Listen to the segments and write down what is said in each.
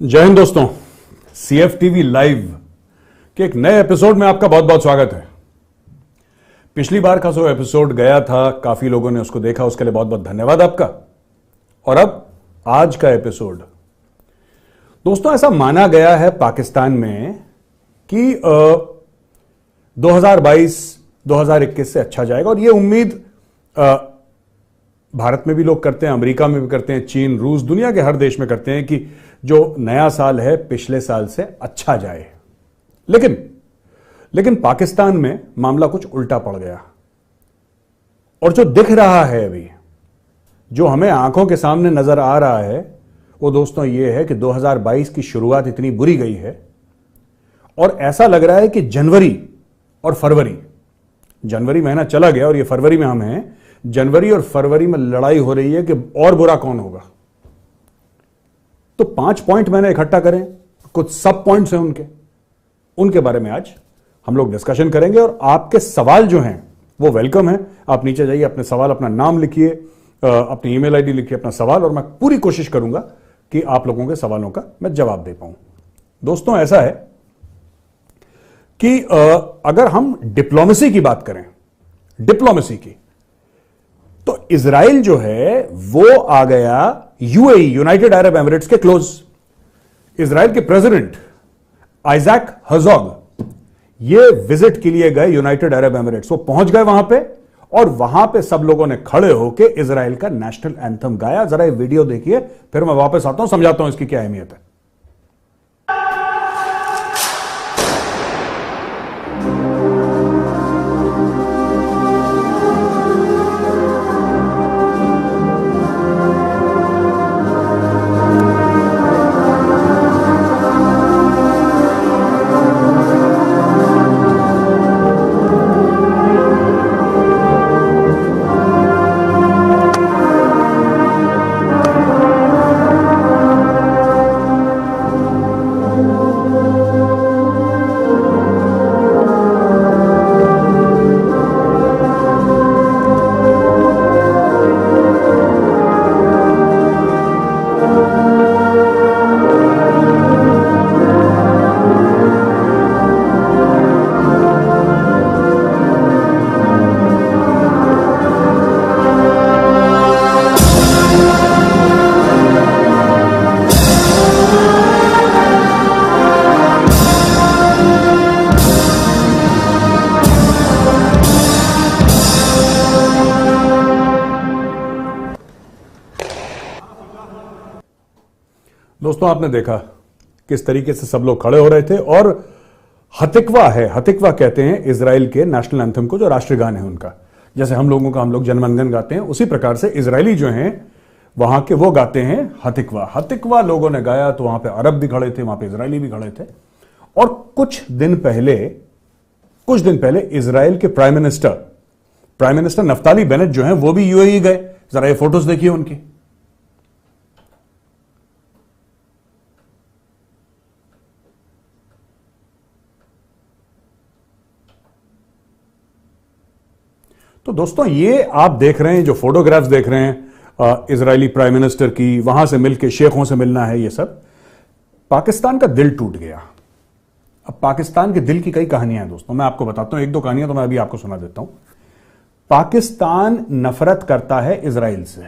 जय हिंद दोस्तों, CFTV live के एक नए एपिसोड में आपका बहुत बहुत स्वागत है। पिछली बार का जो एपिसोड गया था, काफी लोगों ने उसको देखा, उसके लिए बहुत बहुत धन्यवाद आपका। और अब आज का एपिसोड, दोस्तों ऐसा माना गया है पाकिस्तान में कि 2022-2021 से अच्छा जाएगा, और ये उम्मीद भारत में भी लोग करते हैं, अमेरिका में भी करते हैं, चीन, रूस, दुनिया के हर देश में करते हैं कि जो नया साल है पिछले साल से अच्छा जाए। लेकिन पाकिस्तान में मामला कुछ उल्टा पड़ गया, और जो दिख रहा है अभी, जो हमें आंखों के सामने नजर आ रहा है, वो दोस्तों ये है कि 2022 की शुरुआत इतनी बुरी गई है, और ऐसा लग रहा है कि जनवरी और फरवरी, जनवरी महीना चला गया और ये फरवरी में हम हैं, जनवरी और फरवरी में लड़ाई हो रही है कि और बुरा कौन होगा। तो 5 पॉइंट मैंने इकट्ठा करें, कुछ सब पॉइंट्स हैं उनके बारे में आज हम लोग डिस्कशन करेंगे। और आपके सवाल जो हैं वो वेलकम है। आप नीचे जाइए, अपने सवाल, अपना नाम लिखिए, अपनी ईमेल आईडी लिखिए, अपना सवाल, और मैं पूरी कोशिश करूंगा कि आप लोगों के सवालों का मैं जवाब दे पाऊं। दोस्तों ऐसा है कि अगर हम डिप्लोमेसी की बात करें, डिप्लोमेसी की, तो इजराइल जो है वो आ गया यूएई, यूनाइटेड अरब एमिरेट्स के क्लोज। इजराइल के प्रेसिडेंट आइजैक हर्जोग ये विजिट के लिए गए यूनाइटेड अरब एमिरेट्स। वो पहुंच गए वहां पे, और वहां पे सब लोगों ने खड़े होकर इजराइल का नेशनल एंथम गाया। जरा ये वीडियो देखिए, फिर मैं वापस आता हूं, समझाता हूं इसकी क्या अहमियत है। दोस्तों आपने देखा किस तरीके से सब लोग खड़े हो रहे थे, और हतिकवा है, हतिकवा कहते हैं इजराइल के नेशनल एंथम को, जो राष्ट्रीय गान है उनका। जैसे हम लोगों का, हम लोग जनगण गाते हैं, उसी प्रकार से इजरायली जो हैं वहां के वो गाते हैं हतिकवा। हतिकवा लोगों ने गाया तो वहां पे अरब भी खड़े थे, वहां पे इजरायली भी खड़े थे। और कुछ दिन पहले इजराइल के प्राइम मिनिस्टर नफ्ताली बेनेट जो हैं वो भी यूएई गए। जरा ये फोटोज देखिए उनकी। तो दोस्तों ये आप देख रहे हैं, जो फोटोग्राफ्स देख रहे हैं इजरायली प्राइम मिनिस्टर की, वहां से मिलके शेखों से मिलना है, ये सब पाकिस्तान का दिल टूट गया। अब पाकिस्तान के दिल की कई कहानियां हैं दोस्तों, मैं आपको बताता हूं, 1-2 कहानियां तो मैं अभी आपको सुना देता हूं। पाकिस्तान नफरत करता है इजराइल से।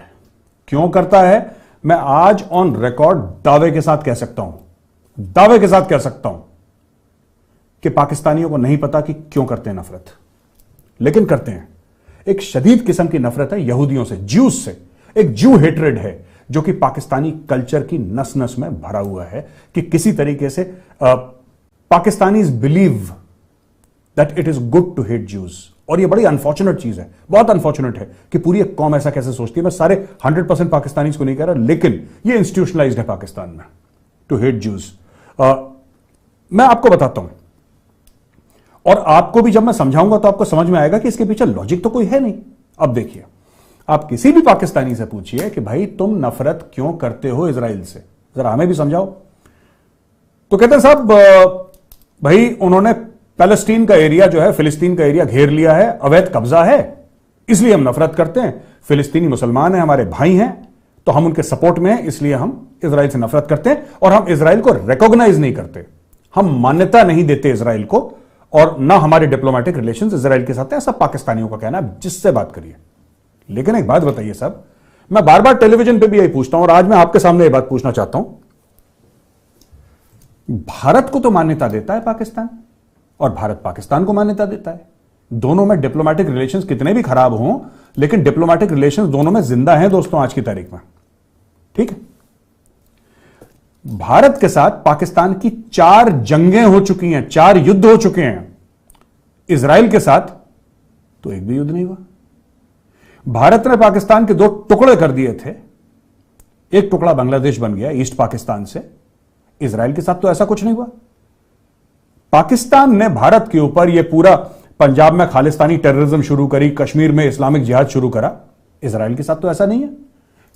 क्यों करता है? मैं आज ऑन रिकॉर्ड दावे के साथ कह सकता हूं कि पाकिस्तानियों को नहीं पता कि क्यों करते हैं नफरत, लेकिन करते हैं। एक शदीद किस्म की नफरत है यहूदियों से, ज्यूज से। एक ज्यू हेट्रेड है जो कि पाकिस्तानी कल्चर की नस नस में भरा हुआ है, कि किसी तरीके से Pakistanis believe that it is good to hate Jews. और ये बड़ी अनफॉर्चुनेट चीज है, बहुत अनफॉर्चुनेट है कि पूरी एक कौम ऐसा कैसे सोचती है। मैं सारे 100% पाकिस्तानीज को नहीं कह रहा, लेकिन ये इंस्टीट्यूशनलाइज्ड है पाकिस्तान में टू हेट ज्यूज। मैं आपको बताता हूं, और आपको भी जब मैं समझाऊंगा तो आपको समझ में आएगा कि इसके पीछे लॉजिक तो कोई है नहीं। अब देखिए, आप किसी भी पाकिस्तानी से पूछिए कि भाई तुम नफरत क्यों करते हो इजराइल से, जरा हमें भी समझाओ, तो कहते हैं साहब भाई उन्होंने पैलेस्टीन का एरिया जो है, फिलिस्तीन का एरिया घेर लिया है, अवैध कब्जा है, इसलिए हम नफरत करते हैं। फिलिस्तीनी मुसलमान हैं, हमारे भाई हैं, तो हम उनके सपोर्ट में हैं, इसलिए हम इजराइल से नफरत करते हैं और हम इजराइल को रिकॉग्नाइज नहीं करते, हम मान्यता नहीं देते इजराइल को, और ना हमारे डिप्लोमेटिक रिलेशंस इजराइल के साथ हैं, ऐसा पाकिस्तानियों का कहना है, जिससे बात करिए। लेकिन एक बात बताइए साहब, मैं बार बार टेलीविजन पे भी यही पूछता हूं और आज मैं आपके सामने यह बात पूछना चाहता हूं, भारत को तो मान्यता देता है पाकिस्तान और भारत पाकिस्तान को मान्यता देता है, दोनों में डिप्लोमेटिक रिलेशंस कितने भी खराब हों, लेकिन डिप्लोमेटिक रिलेशंस दोनों में जिंदा हैं दोस्तों आज की तारीख में, ठीक है। भारत के साथ पाकिस्तान की 4 जंगें हो चुकी हैं, 4 युद्ध हो चुके हैं, इजराइल के साथ तो एक भी युद्ध नहीं हुआ। भारत ने पाकिस्तान के 2 टुकड़े कर दिए थे, एक टुकड़ा बांग्लादेश बन गया ईस्ट पाकिस्तान से, इजराइल के साथ तो ऐसा कुछ नहीं हुआ। पाकिस्तान ने भारत के ऊपर यह पूरा पंजाब में खालिस्तानी टेररिज्म शुरू करी, कश्मीर में इस्लामिक जिहाद शुरू करा, इजराइल के साथ तो ऐसा नहीं है।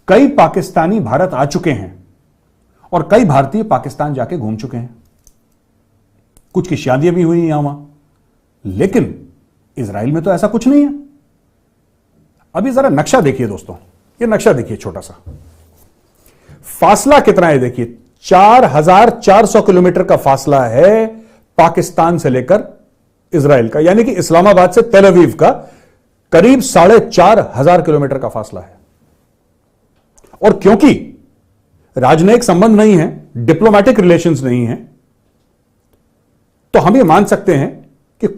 कई पाकिस्तानी भारत आ चुके हैं और कई भारतीय पाकिस्तान जाके घूम चुके हैं, कुछ की शादियां भी हुई यहां वहां, लेकिन इजराइल में तो ऐसा कुछ नहीं है। अभी जरा नक्शा देखिए दोस्तों, ये नक्शा देखिए, छोटा सा फासला कितना है देखिए, 4400 किलोमीटर का फासला है पाकिस्तान से लेकर इजराइल का, यानी कि इस्लामाबाद से तेल अवीव का करीब 4500 किलोमीटर का फासला है। और क्योंकि राजनयिक संबंध नहीं है, डिप्लोमेटिक रिलेशंस नहीं है, तो हम ये मान सकते हैं कि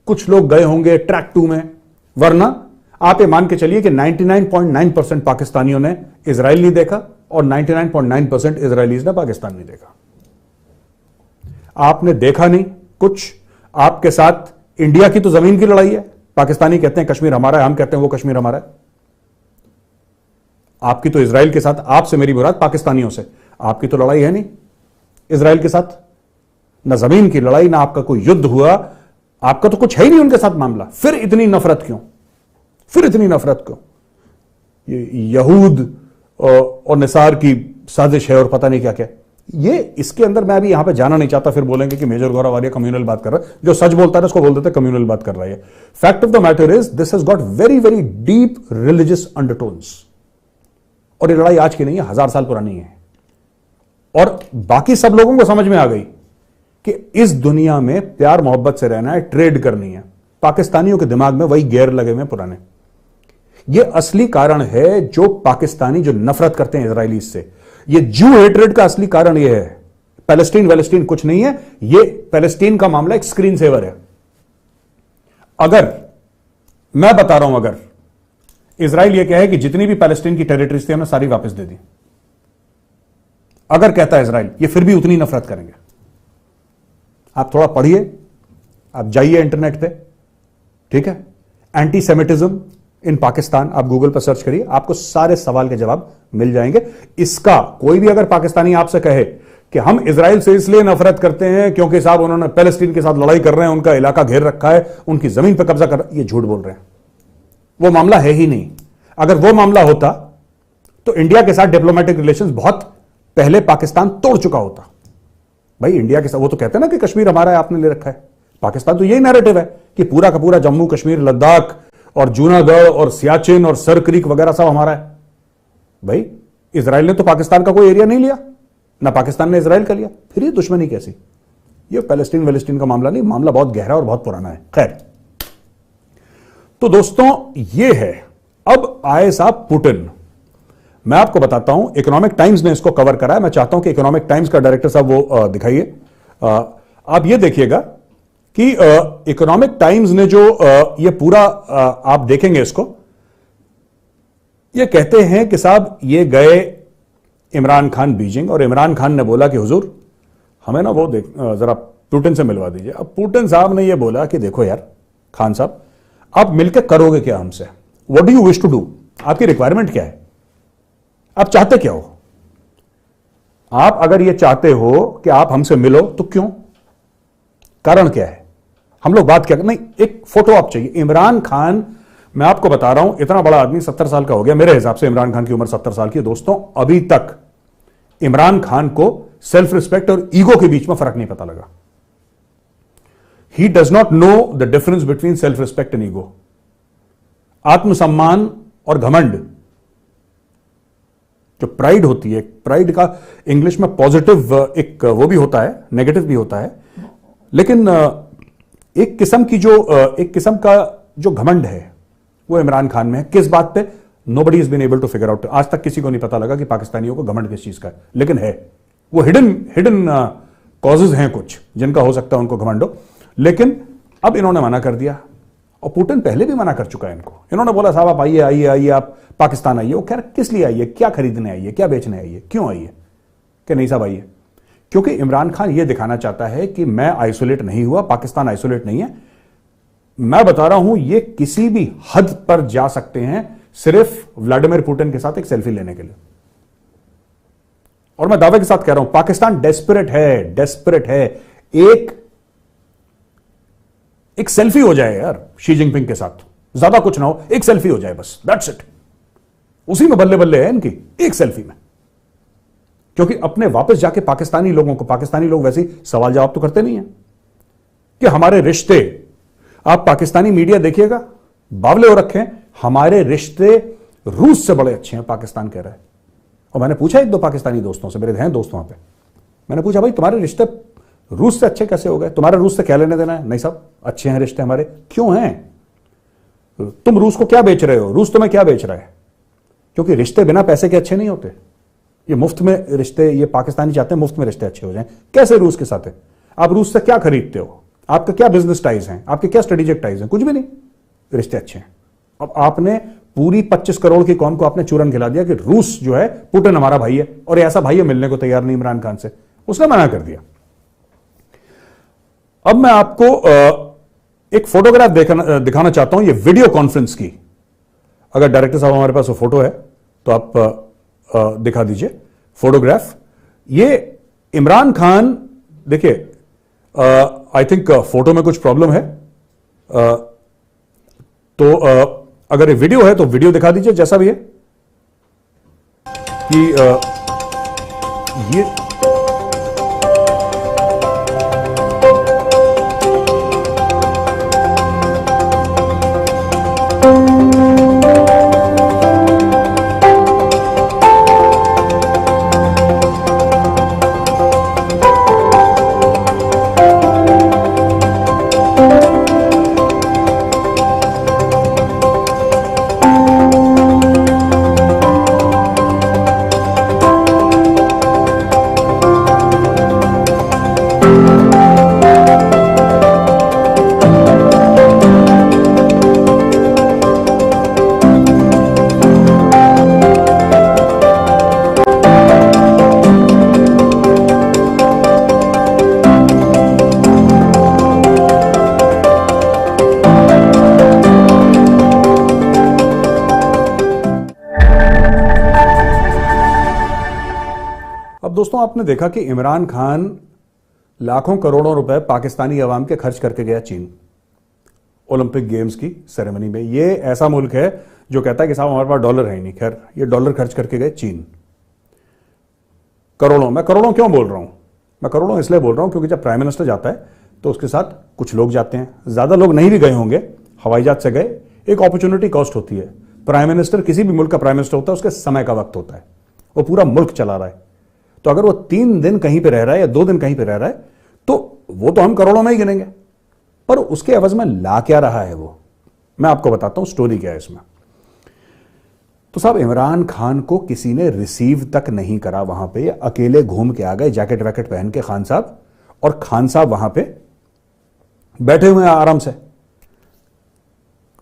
कुछ लोग गए होंगे ट्रैक 2 में, वरना आप ये मान के चलिए कि 99.9% पाकिस्तानियों ने इजराइल नहीं देखा और 99.9% इजरायलीज ने पाकिस्तान नहीं देखा। आपने देखा नहीं कुछ, आपके साथ इंडिया की तो जमीन की लड़ाई है, पाकिस्तानी कहते हैं कश्मीर हमारा है, हम कहते हैं वो कश्मीर हमारा है। आपकी तो इजराइल के साथ, आपसे मेरी मुराद पाकिस्तानियों से, आपकी तो लड़ाई है नहीं इजराइल के साथ, ना जमीन की लड़ाई, ना आपका कोई युद्ध हुआ, आपका तो कुछ है ही नहीं उनके साथ मामला, फिर इतनी नफरत क्यों, फिर इतनी नफरत क्यों? ये यहूद और निसार की साजिश है और पता नहीं क्या क्या, ये इसके अंदर मैं अभी यहां पे जाना नहीं चाहता, फिर बोलेंगे कि मेजर गौरव आर्य कम्युनल बात कर रहा है, जो सच बोलता है उसको बोल देते कम्युनल बात कर रहा है। Fact of the matter is this has got very very deep religious undertones, और ये लड़ाई आज की नहीं है, 1000 साल पुरानी है। और बाकी सब लोगों को समझ में आ गई कि इस दुनिया में प्यार मोहब्बत से रहना है, ट्रेड करनी है। पाकिस्तानियों के दिमाग में वही गेयर लगे हुए पुराने। ये असली कारण है जो पाकिस्तानी जो नफरत करते हैं इजरायली से, ये जू हेट्रेड का असली कारण ये है। पैलेस्टीन कुछ नहीं है, ये पैलेस्टीन का मामला एक स्क्रीन सेवर है। अगर मैं बता रहा हूं, अगर इजराइल ये कहे कि जितनी भी पैलेस्टीन की टेरिटरीज थी हमने सारी वापस दे दी, अगर कहता है इजराइल, ये फिर भी उतनी नफरत करेंगे। आप थोड़ा पढ़िए, आप जाइए इंटरनेट पे, ठीक है, एंटी सेमिटिज्म इन पाकिस्तान, आप गूगल पर सर्च करिए, आपको सारे सवाल के जवाब मिल जाएंगे। इसका कोई भी अगर पाकिस्तानी आपसे कहे कि हम इजराइल से इसलिए नफरत करते हैं क्योंकि साहब उन्होंने पैलेस्टीन के साथ लड़ाई कर रहे हैं, उनका इलाका घेर रखा है, उनकी जमीन पर कब्जा कर, ये झूठ बोल रहे हैं। वो मामला है ही नहीं। अगर वो मामला होता तो इंडिया के साथ डिप्लोमेटिक रिलेशंस बहुत पहले पाकिस्तान तोड़ चुका होता। भाई इंडिया के साथ, वो तो कहते हैं ना कि कश्मीर हमारा है, आपने ले रखा है। पाकिस्तान तो यही नैरेटिव है कि पूरा का पूरा जम्मू कश्मीर, लद्दाख और जूनागढ़ और सियाचिन और सर क्रीक वगैरह सब हमारा है। भाई इजराइल ने तो पाकिस्तान का कोई एरिया नहीं लिया, ना पाकिस्तान ने इजराइल का लिया, फिर ये दुश्मनी कैसी? ये पैलेस्टीन का मामला नहीं, मामला बहुत गहरा और बहुत पुराना है। खैर, तो दोस्तों ये है। अब आए साहब पुतिन। मैं आपको बताता हूं, इकोनॉमिक टाइम्स ने इसको कवर करा है। मैं चाहता हूं कि इकोनॉमिक टाइम्स का डायरेक्टर साहब वो दिखाइए। आप ये देखिएगा कि इकोनॉमिक टाइम्स ने जो ये पूरा आप देखेंगे इसको, ये कहते हैं कि साहब ये गए इमरान खान बीजिंग, और इमरान खान ने बोला कि हुजूर हमें ना वो जरा पुतिन से मिलवा दीजिए। अब पुतिन साहब ने ये बोला कि देखो यार खान साहब, आप मिलकर करोगे क्या हमसे? What do you wish to do? आपकी रिक्वायरमेंट क्या है? आप चाहते क्या हो? आप अगर ये चाहते हो कि आप हमसे मिलो तो क्यों? कारण क्या है? हम लोग बात क्या नहीं, एक फोटो आप चाहिए। इमरान खान, मैं आपको बता रहा हूं, इतना बड़ा आदमी 70 साल का हो गया। मेरे हिसाब से इमरान खान की उम्र 70 साल की है। दोस्तों अभी तक इमरान खान को सेल्फ रिस्पेक्ट और ईगो के बीच में फर्क नहीं पता लगा। He does not know the difference between self respect and ego. आत्मसम्मान और घमंड, जो प्राइड होती है, प्राइड का इंग्लिश में पॉजिटिव एक वो भी होता है, नेगेटिव भी होता है, लेकिन एक किस्म का जो घमंड है वो इमरान खान में है। किस बात पे? Nobody is been able to figure out. आज तक किसी को नहीं पता लगा कि पाकिस्तानियों को घमंड किस चीज का है, लेकिन है। वो हिडन कॉजेज हैं कुछ जिनका हो सकता है उनको घमंड हो, लेकिन अब इन्होंने मना कर दिया। और पुतिन पहले भी मना कर चुका है इनको। इन्होंने बोला साहब आप आइए आइए आइए, आप पाकिस्तान आइए। वो कह रहे किस लिए आइए, क्या खरीदने आइए, क्या बेचने आइए, क्यों आइए? कि नहीं साहब आइए, क्योंकि इमरान खान यह दिखाना चाहता है कि मैं आइसोलेट नहीं हुआ, पाकिस्तान आइसोलेट नहीं है। मैं बता रहा हूं ये किसी भी हद पर जा सकते हैं सिर्फ व्लादिमीर पुतिन के साथ एक सेल्फी लेने के लिए। और मैं दावे के साथ कह रहा हूं पाकिस्तान डेस्परेट है, डेस्परेट है। एक सेल्फी हो जाए यार शी जिनपिंग के साथ, ज्यादा कुछ ना हो, एक सेल्फी हो जाए बस, दैट्स इट। उसी में बल्ले बल्ले है इनकी, एक सेल्फी में। क्योंकि अपने वापस जाके पाकिस्तानी लोगों को, पाकिस्तानी लोग वैसे ही सवाल जवाब तो करते नहीं है कि हमारे रिश्ते, आप पाकिस्तानी मीडिया देखिएगा बावले हो रखे हैं, हमारे रिश्ते रूस से बड़े अच्छे हैं, पाकिस्तान कह रहा है। और मैंने पूछा एक दो पाकिस्तानी दोस्तों से, मेरे हैं दोस्त वहां पे, मैंने पूछा भाई तुम्हारे रिश्ते रूस से अच्छे कैसे हो गए, तुम्हारे रूस से क्या लेने देना है? नहीं साहब अच्छे हैं रिश्ते हमारे। क्यों हैं? तुम रूस को क्या बेच रहे हो, रूस तुम्हें क्या बेच रहा है? क्योंकि रिश्ते बिना पैसे के अच्छे नहीं होते। ये मुफ्त में रिश्ते, ये पाकिस्तानी चाहते हैं मुफ्त में रिश्ते अच्छे हो जाएं। कैसे रूस के साथ है? आप रूस से क्या खरीदते हो, आपका क्या बिजनेस टाइज हैं, आपके क्या स्ट्रेटेजिक टाइज हैं? कुछ भी नहीं, रिश्ते अच्छे हैं। अब आपने पूरी 25 करोड़ की कौम को आपने चूरन खिला दिया कि रूस जो है पुतिन हमारा भाई है, और ऐसा भाई है मिलने को तैयार नहीं इमरान खान से, उसने मना कर दिया। अब मैं आपको एक फोटोग्राफ दिखाना चाहता हूं, ये वीडियो कॉन्फ्रेंस की। अगर डायरेक्टर साहब हमारे पास वो फोटो है तो आप दिखा दीजिए फोटोग्राफ। ये इमरान खान, देखिए आई थिंक फोटो में कुछ प्रॉब्लम है, तो अगर ये वीडियो है तो वीडियो दिखा दीजिए जैसा भी है कि ये दोस्तों आपने देखा कि इमरान खान लाखों करोड़ों रुपए पाकिस्तानी अवाम के खर्च करके गया चीन ओलंपिक गेम्स की सेरेमनी में। ये ऐसा मुल्क है जो कहता है कि साहब हमारे पास डॉलर है ही नहीं। खैर ये डॉलर खर्च करके गए चीन, करोड़ों। मैं करोड़ों क्यों बोल रहा हूं? मैं करोड़ों इसलिए बोल रहा हूं क्योंकि जब प्राइम मिनिस्टर जाता है तो उसके साथ कुछ लोग जाते हैं। ज्यादा लोग नहीं भी गए होंगे, हवाई जहाज से गए, एक अपॉर्चुनिटी कॉस्ट होती है। प्राइम मिनिस्टर किसी भी मुल्क का प्राइम मिनिस्टर होता है, उसके समय का वक्त होता है, वो पूरा मुल्क चला रहा है। तो अगर वो 3 दिन कहीं पे रह रहा है या 2 दिन कहीं पे रह रहा है तो वो तो हम करोड़ों में ही गिनेंगे, पर उसके एवज में ला क्या रहा है वो, मैं आपको बताता हूं स्टोरी क्या है इसमें। तो साहब इमरान खान को किसी ने रिसीव तक नहीं करा वहां पे, अकेले घूम के आ गए जैकेट वैकेट पहन के खान साहब, और खान साहब वहां पे बैठे हुए हैं आराम से,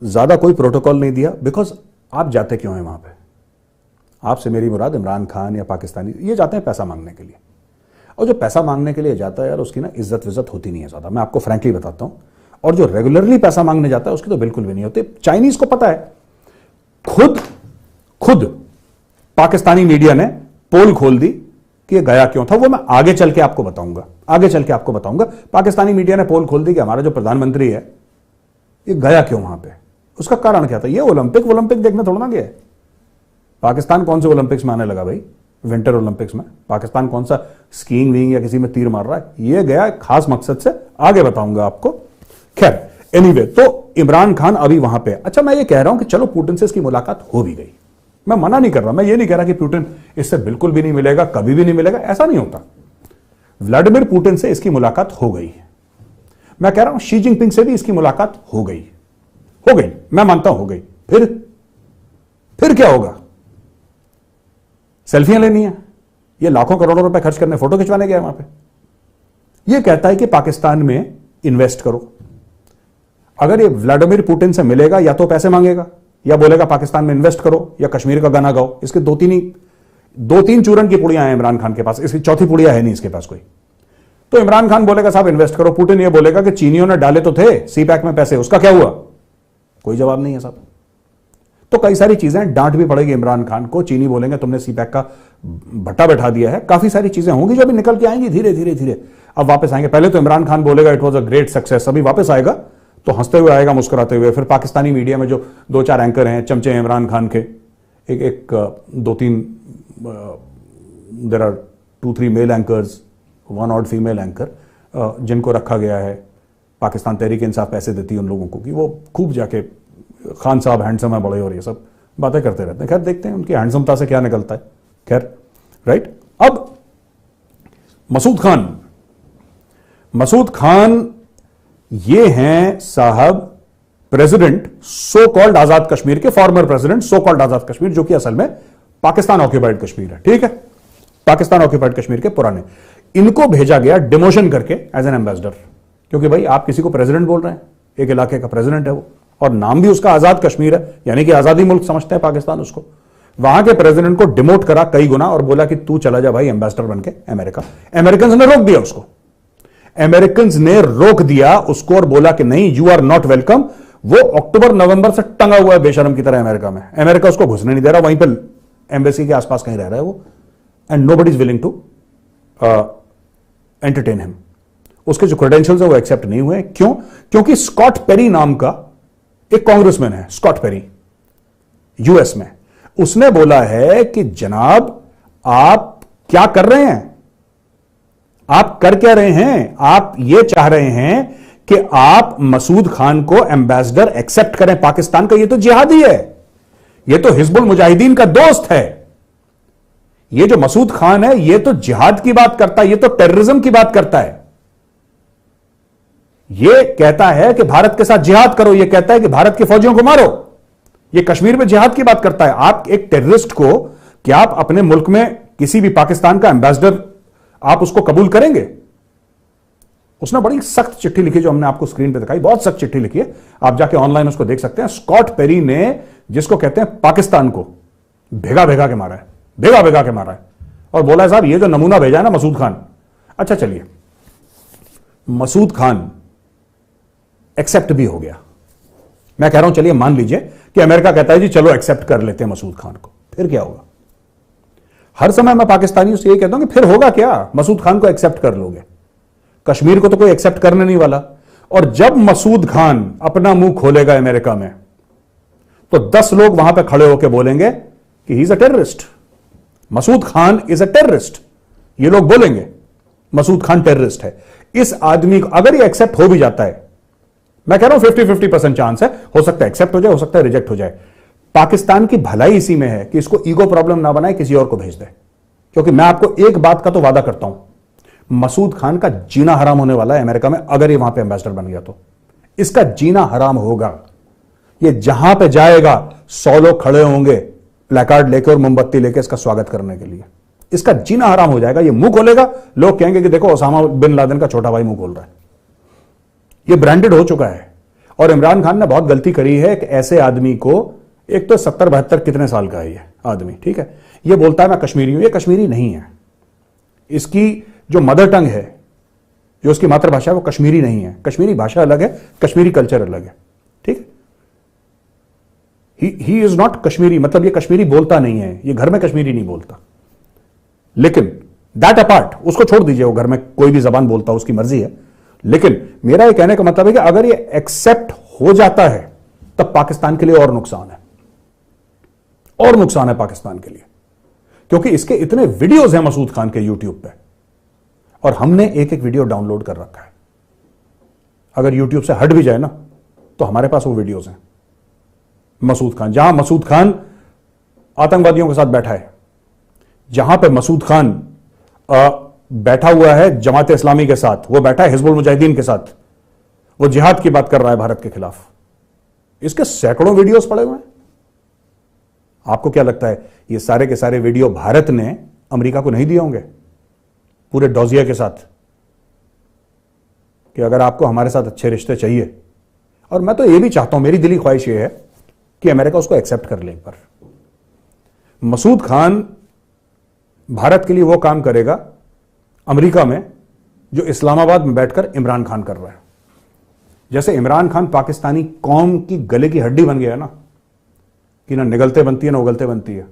ज्यादा कोई प्रोटोकॉल नहीं दिया। बिकॉज आप जाते क्यों हैं वहां पे? आपसे मेरी मुराद इमरान खान या पाकिस्तानी ये जाते हैं पैसा मांगने के लिए, और जो पैसा मांगने के लिए जाता है यार उसकी ना इज्जत विज्जत होती नहीं है ज्यादा, मैं आपको फ्रैंकली बताता हूं। और जो रेगुलरली पैसा मांगने जाता है उसकी तो बिल्कुल भी नहीं होती। चाइनीज को पता है, खुद पाकिस्तानी मीडिया ने पोल खोल दी कि ये गया क्यों था। वो मैं आगे चल के आपको बताऊंगा, पाकिस्तानी मीडिया ने पोल खोल दी कि हमारा जो प्रधानमंत्री है ये गया क्यों वहां पे, उसका कारण क्या था। ये ओलंपिक देखने थोड़ा ना गया है। पाकिस्तान कौन से ओलंपिक्स में आने लगा भाई, विंटर ओलंपिक्स में? पाकिस्तान कौन सा स्कीइंग विंग या किसी में तीर मार रहा है? ये गया खास मकसद से, आगे बताऊंगा आपको। खैर एनीवे, तो इमरान खान अभी वहां पे। अच्छा मैं ये कह रहा हूं कि चलो पुतिन से इसकी मुलाकात हो भी गई, मैं मना नहीं कर रहा, मैं ये नहीं कह रहा कि पुतिन इससे बिल्कुल भी नहीं मिलेगा, कभी भी नहीं मिलेगा, ऐसा नहीं होता। व्लादिमीर पुतिन से इसकी मुलाकात हो गई। मैं कह रहा हूं शी जिनपिंग से भी इसकी मुलाकात हो गई, मैं मानता हूं हो गई। फिर क्या होगा? सेल्फियां लेनी है, ये लाखों करोड़ों रुपए खर्च करने, फोटो खिंचवाने गया वहां पे। ये कहता है कि पाकिस्तान में इन्वेस्ट करो। अगर ये व्लादिमीर पुतिन से मिलेगा, या तो पैसे मांगेगा या बोलेगा पाकिस्तान में इन्वेस्ट करो या कश्मीर का गाना गाओ। इसके दो तीन चूरन की पुड़ियां हैं इमरान खान के पास, इसकी चौथी पुड़िया है नहीं इसके पास कोई। तो इमरान खान बोलेगा साहब इन्वेस्ट करो, पुतिन ये बोलेगा कि चीनियों ने डाले तो थे सीपैक में पैसे, उसका क्या हुआ? कोई जवाब नहीं है साहब। तो कई सारी चीजें, डांट भी पड़ेगी इमरान खान को, चीनी बोलेंगे तुमने सीपैक का भट्टा बैठा दिया है। काफी सारी चीजें होंगी जो अभी निकल के आएंगी धीरे धीरे, अब वापस आएंगे। पहले तो इमरान खान बोलेगा it was a great success, अभी वापस आएगा तो हंसते हुए आएगा, मुस्कुराते हुए। फिर पाकिस्तानी मीडिया में जो 2-4 एंकर हैं, चमचे हैं इमरान खान के, एक 2-3 there are 2-3 male anchors, 1 odd female anchor, जिनको रखा गया है। पाकिस्तान तहरीक इंसाफ पैसे देती है उन लोगों को कि वो खूब जाके खान साहब हैंडसम है बड़े, और ये सब बातें करते रहते हैं। खैर देखते हैं उनकी हैंडसमता से क्या निकलता है। खैर राइट। अब मसूद खान ये हैं साहब प्रेसिडेंट सो कॉल्ड आजाद कश्मीर के, फॉर्मर प्रेसिडेंट सो कॉल्ड आजाद कश्मीर, जो कि असल में पाकिस्तान ऑक्यूपाइड कश्मीर है। ठीक है, पाकिस्तान ऑक्यूपाइड कश्मीर के पुराने। इनको भेजा गया डिमोशन करके एज एन एम्बेसडर, क्योंकि भाई आप किसी को प्रेसिडेंट बोल रहे हैं, एक इलाके का प्रेसिडेंट है वो, और नाम भी उसका आजाद कश्मीर है, यानी कि आजादी मुल्क समझते हैं पाकिस्तान उसको। वहां के प्रेसिडेंट को डिमोट करा कई गुना और बोला कि तू चला जा भाई एम्बेसडर बनके अमेरिका। अमेरिकन ने रोक दिया उसको, अमेरिकन ने रोक दिया उसको और बोला कि नहीं, यू आर नॉट वेलकम। वो अक्टूबर-नवंबर से टंगा हुआ है बेशरम की तरह अमेरिका में। अमेरिका उसको घुसने नहीं दे रहा, वहीं पर एम्बेसी के आसपास कहीं रह रहा है वो, and nobody is willing to entertain him. उसके जो क्रेडेंशियल्स है वो एक्सेप्ट नहीं हुए। क्यों? क्योंकि स्कॉट पेरी नाम का एक कांग्रेसमैन है, स्कॉट पेरी, यूएस में। उसने बोला है कि जनाब आप क्या कर रहे हैं, आप कर क्या रहे हैं? आप ये चाह रहे हैं कि आप मसूद खान को एम्बेसडर एक्सेप्ट करें पाकिस्तान का? ये तो जिहादी है, ये तो हिजबुल मुजाहिदीन का दोस्त है। ये जो मसूद खान है ये तो जिहाद की बात करता है, ये तो टेररिज्म की बात करता है। ये कहता है कि भारत के साथ जिहाद करो, ये कहता है कि भारत के फौजियों को मारो, ये कश्मीर में जिहाद की बात करता है। आप एक टेररिस्ट को, क्या आप अपने मुल्क में किसी भी पाकिस्तान का एम्बेसडर आप उसको कबूल करेंगे? उसने बड़ी सख्त चिट्ठी लिखी जो हमने आपको स्क्रीन पे दिखाई, बहुत सख्त चिट्ठी लिखी है, आप जाके ऑनलाइन उसको देख सकते हैं। स्कॉट पेरी ने, जिसको कहते हैं पाकिस्तान को भेगा भेगा के मारा है, भेगा भेगा के मारा है, और बोला है साहब ये जो नमूना भेजा है ना मसूद खान। अच्छा चलिए, मसूद खान एक्सेप्ट भी हो गया। मैं कह रहा हूं चलिए मान लीजिए कि अमेरिका कहता है जी चलो एक्सेप्ट कर लेते हैं मसूद खान को, फिर क्या होगा? हर समय मैं पाकिस्तानियों से यही कहता हूं कि फिर होगा क्या? मसूद खान को एक्सेप्ट कर लोगे, कश्मीर को तो कोई एक्सेप्ट करने नहीं वाला। और जब मसूद खान अपना मुंह खोलेगा अमेरिका में, तो 10 लोग वहां पे खड़े होकर बोलेंगे कि he is a terrorist, Masood Khan is a terrorist. ये लोग बोलेंगे मसूद खान टेररिस्ट है। इस आदमी को अगर ये एक्सेप्ट हो भी जाता है, मैं कह रहा हूं 50-50% चांस है, हो सकता है एक्सेप्ट हो जाए, हो सकता है रिजेक्ट हो जाए। पाकिस्तान की भलाई इसी में है कि इसको ईगो प्रॉब्लम ना बनाए, किसी और को भेज दे। क्योंकि मैं आपको एक बात का तो वादा करता हूं, मसूद खान का जीना हराम होने वाला है अमेरिका में, अगर ये वहां पे एम्बेसडर बन गया तो इसका जीना हराम होगा। ये जहां पे जाएगा 100 लोग खड़े होंगे प्लेकार्ड लेके और मोमबत्ती लेके इसका स्वागत करने के लिए। इसका जीना हराम हो जाएगा। ये मुंह खोलेगा, लोग कहेंगे कि देखो ओसामा बिन लादेन का छोटा भाई मुंह खोल रहा है। ये ब्रांडेड हो चुका है। और इमरान खान ने बहुत गलती करी है कि ऐसे आदमी को, एक तो 70-72 कितने साल का है ये आदमी, ठीक है, ये बोलता है मैं कश्मीरी हूं। ये कश्मीरी नहीं है, इसकी जो मदर टंग है, जो उसकी मातृभाषा है वो कश्मीरी नहीं है। कश्मीरी भाषा अलग है, कश्मीरी कल्चर अलग है, ठीक है। ही इज नॉट कश्मीरी, मतलब ये कश्मीरी बोलता नहीं है, ये घर में कश्मीरी नहीं बोलता। लेकिन दैट अपार्ट, उसको छोड़ दीजिए, वो घर में कोई भी जबान बोलता उसकी मर्जी है। लेकिन मेरा ये कहने का मतलब है कि अगर ये एक्सेप्ट हो जाता है तब पाकिस्तान के लिए और नुकसान है, और नुकसान है पाकिस्तान के लिए, क्योंकि इसके इतने वीडियोस हैं मसूद खान के यूट्यूब पे, और हमने एक एक वीडियो डाउनलोड कर रखा है। अगर यूट्यूब से हट भी जाए ना तो हमारे पास वो वीडियोस हैं मसूद खान, जहां मसूद खान आतंकवादियों के साथ बैठा है, जहां पे मसूद खान बैठा हुआ है जमात इस्लामी के साथ, वो बैठा है हिजबुल मुजाहिदीन के साथ, वो जिहाद की बात कर रहा है भारत के खिलाफ। इसके सैकड़ों वीडियोस पड़े हुए हैं। आपको क्या लगता है ये सारे के सारे वीडियो भारत ने अमेरिका को नहीं दिए होंगे पूरे डॉजिया के साथ, कि अगर आपको हमारे साथ अच्छे रिश्ते चाहिए, और मैं तो ये भी चाहता हूं, मेरी दिली ख्वाहिश ये है कि अमेरिका उसको एक्सेप्ट कर ले। पर मसूद खान भारत के लिए वो काम करेगा अमेरिका में जो इस्लामाबाद में बैठकर इमरान खान कर रहा है। जैसे इमरान खान पाकिस्तानी कौम की गले की हड्डी बन गया है ना, कि ना निगलते बनती है ना उगलते बनती है,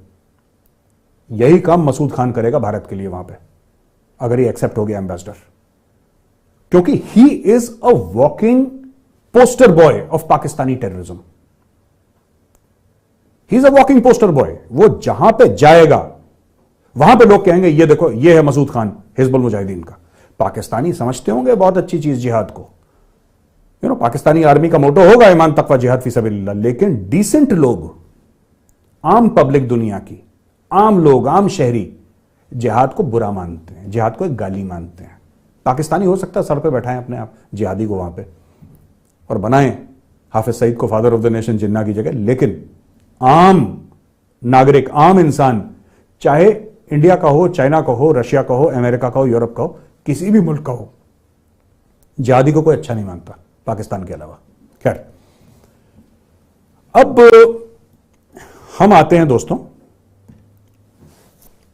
यही काम मसूद खान करेगा भारत के लिए वहां पे, अगर ये एक्सेप्ट हो गया एम्बेसडर। क्योंकि ही is a walking poster boy of Pakistani terrorism. He is a walking poster boy. वो जहां पे जाएगा वहां पे लोग कहेंगे ये देखो ये है मसूद खान हिजबुल मुजाहिदीन का। पाकिस्तानी समझते होंगे बहुत अच्छी चीज जिहाद को, पाकिस्तानी आर्मी का मोटो होगा ईमान तकवा जिहाद फी सबिलिल्लाह, लेकिन डिसेंट लोग, आम पब्लिक दुनिया की, आम लोग, आम शहरी जिहाद को बुरा मानते हैं, जिहाद को एक गाली मानते हैं। पाकिस्तानी हो सकता है सर पे बैठाएं अपने आप जिहादी को वहां पे और बनाएं हाफिज सईद को फादर ऑफ द नेशन जिन्ना की जगह, लेकिन आम नागरिक, आम इंसान, चाहे इंडिया का हो, चाइना का हो, रशिया का हो, अमेरिका का हो, यूरोप का हो, किसी भी मुल्क का हो, जिहादी को कोई अच्छा नहीं मानता पाकिस्तान के अलावा। खैर, अब हम आते हैं दोस्तों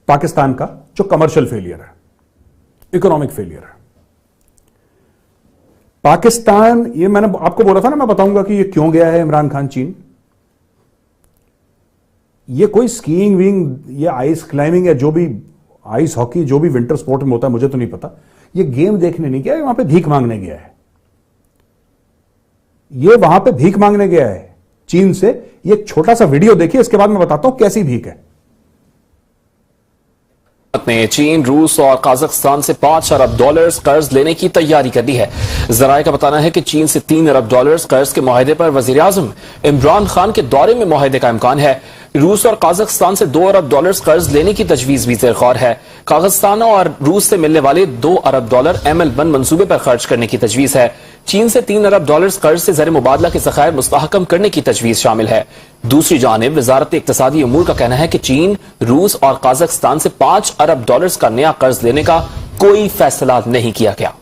पाकिस्तान का जो कमर्शियल फेलियर है, इकोनॉमिक फेलियर है। पाकिस्तान, ये मैंने आपको बोला था ना, मैं बताऊंगा कि ये क्यों गया है इमरान खान चीन। ये कोई स्कीइंग विंग या आइस क्लाइंबिंग या जो भी आइस हॉकी जो भी विंटर स्पोर्ट में होता है मुझे तो नहीं पता, ये गेम देखने नहीं गया है, वहां पे भीख मांगने गया है। ये वहां पे भीख मांगने गया है चीन से। ये एक छोटा सा वीडियो देखिए, इसके बाद मैं बताता हूं कैसी भीख है। ने चीन, रूस और काजाख्स्तान से $5 अरब कर्ज लेने की तैयारी कर दी है। जराये का बताना है कि चीन से $3 अरब कर्ज के मुआहदे पर वजीर आजम इमरान खान के दौरे में मुआहदे का इम्कान है। रूस और काजाख्स्तान से $2 अरब कर्ज लेने की तजवीज भी ज़ेर गौर है। काजाख्स्तान और रूस से मिलने वाले $2 अरब ML1 मंसूबे पर खर्च करने की तजवीज है। चीन से $3 अरब कर्ज से ज़र मुबादला के ज़खायर मुस्तहकम करने की तजवीज शामिल है। दूसरी जानिब वजारत इक्तसादी उमूर का कहना है कि चीन, रूस और काजाख्स्तान से $5 अरब का नया कर्ज लेने का कोई फैसला नहीं किया गया।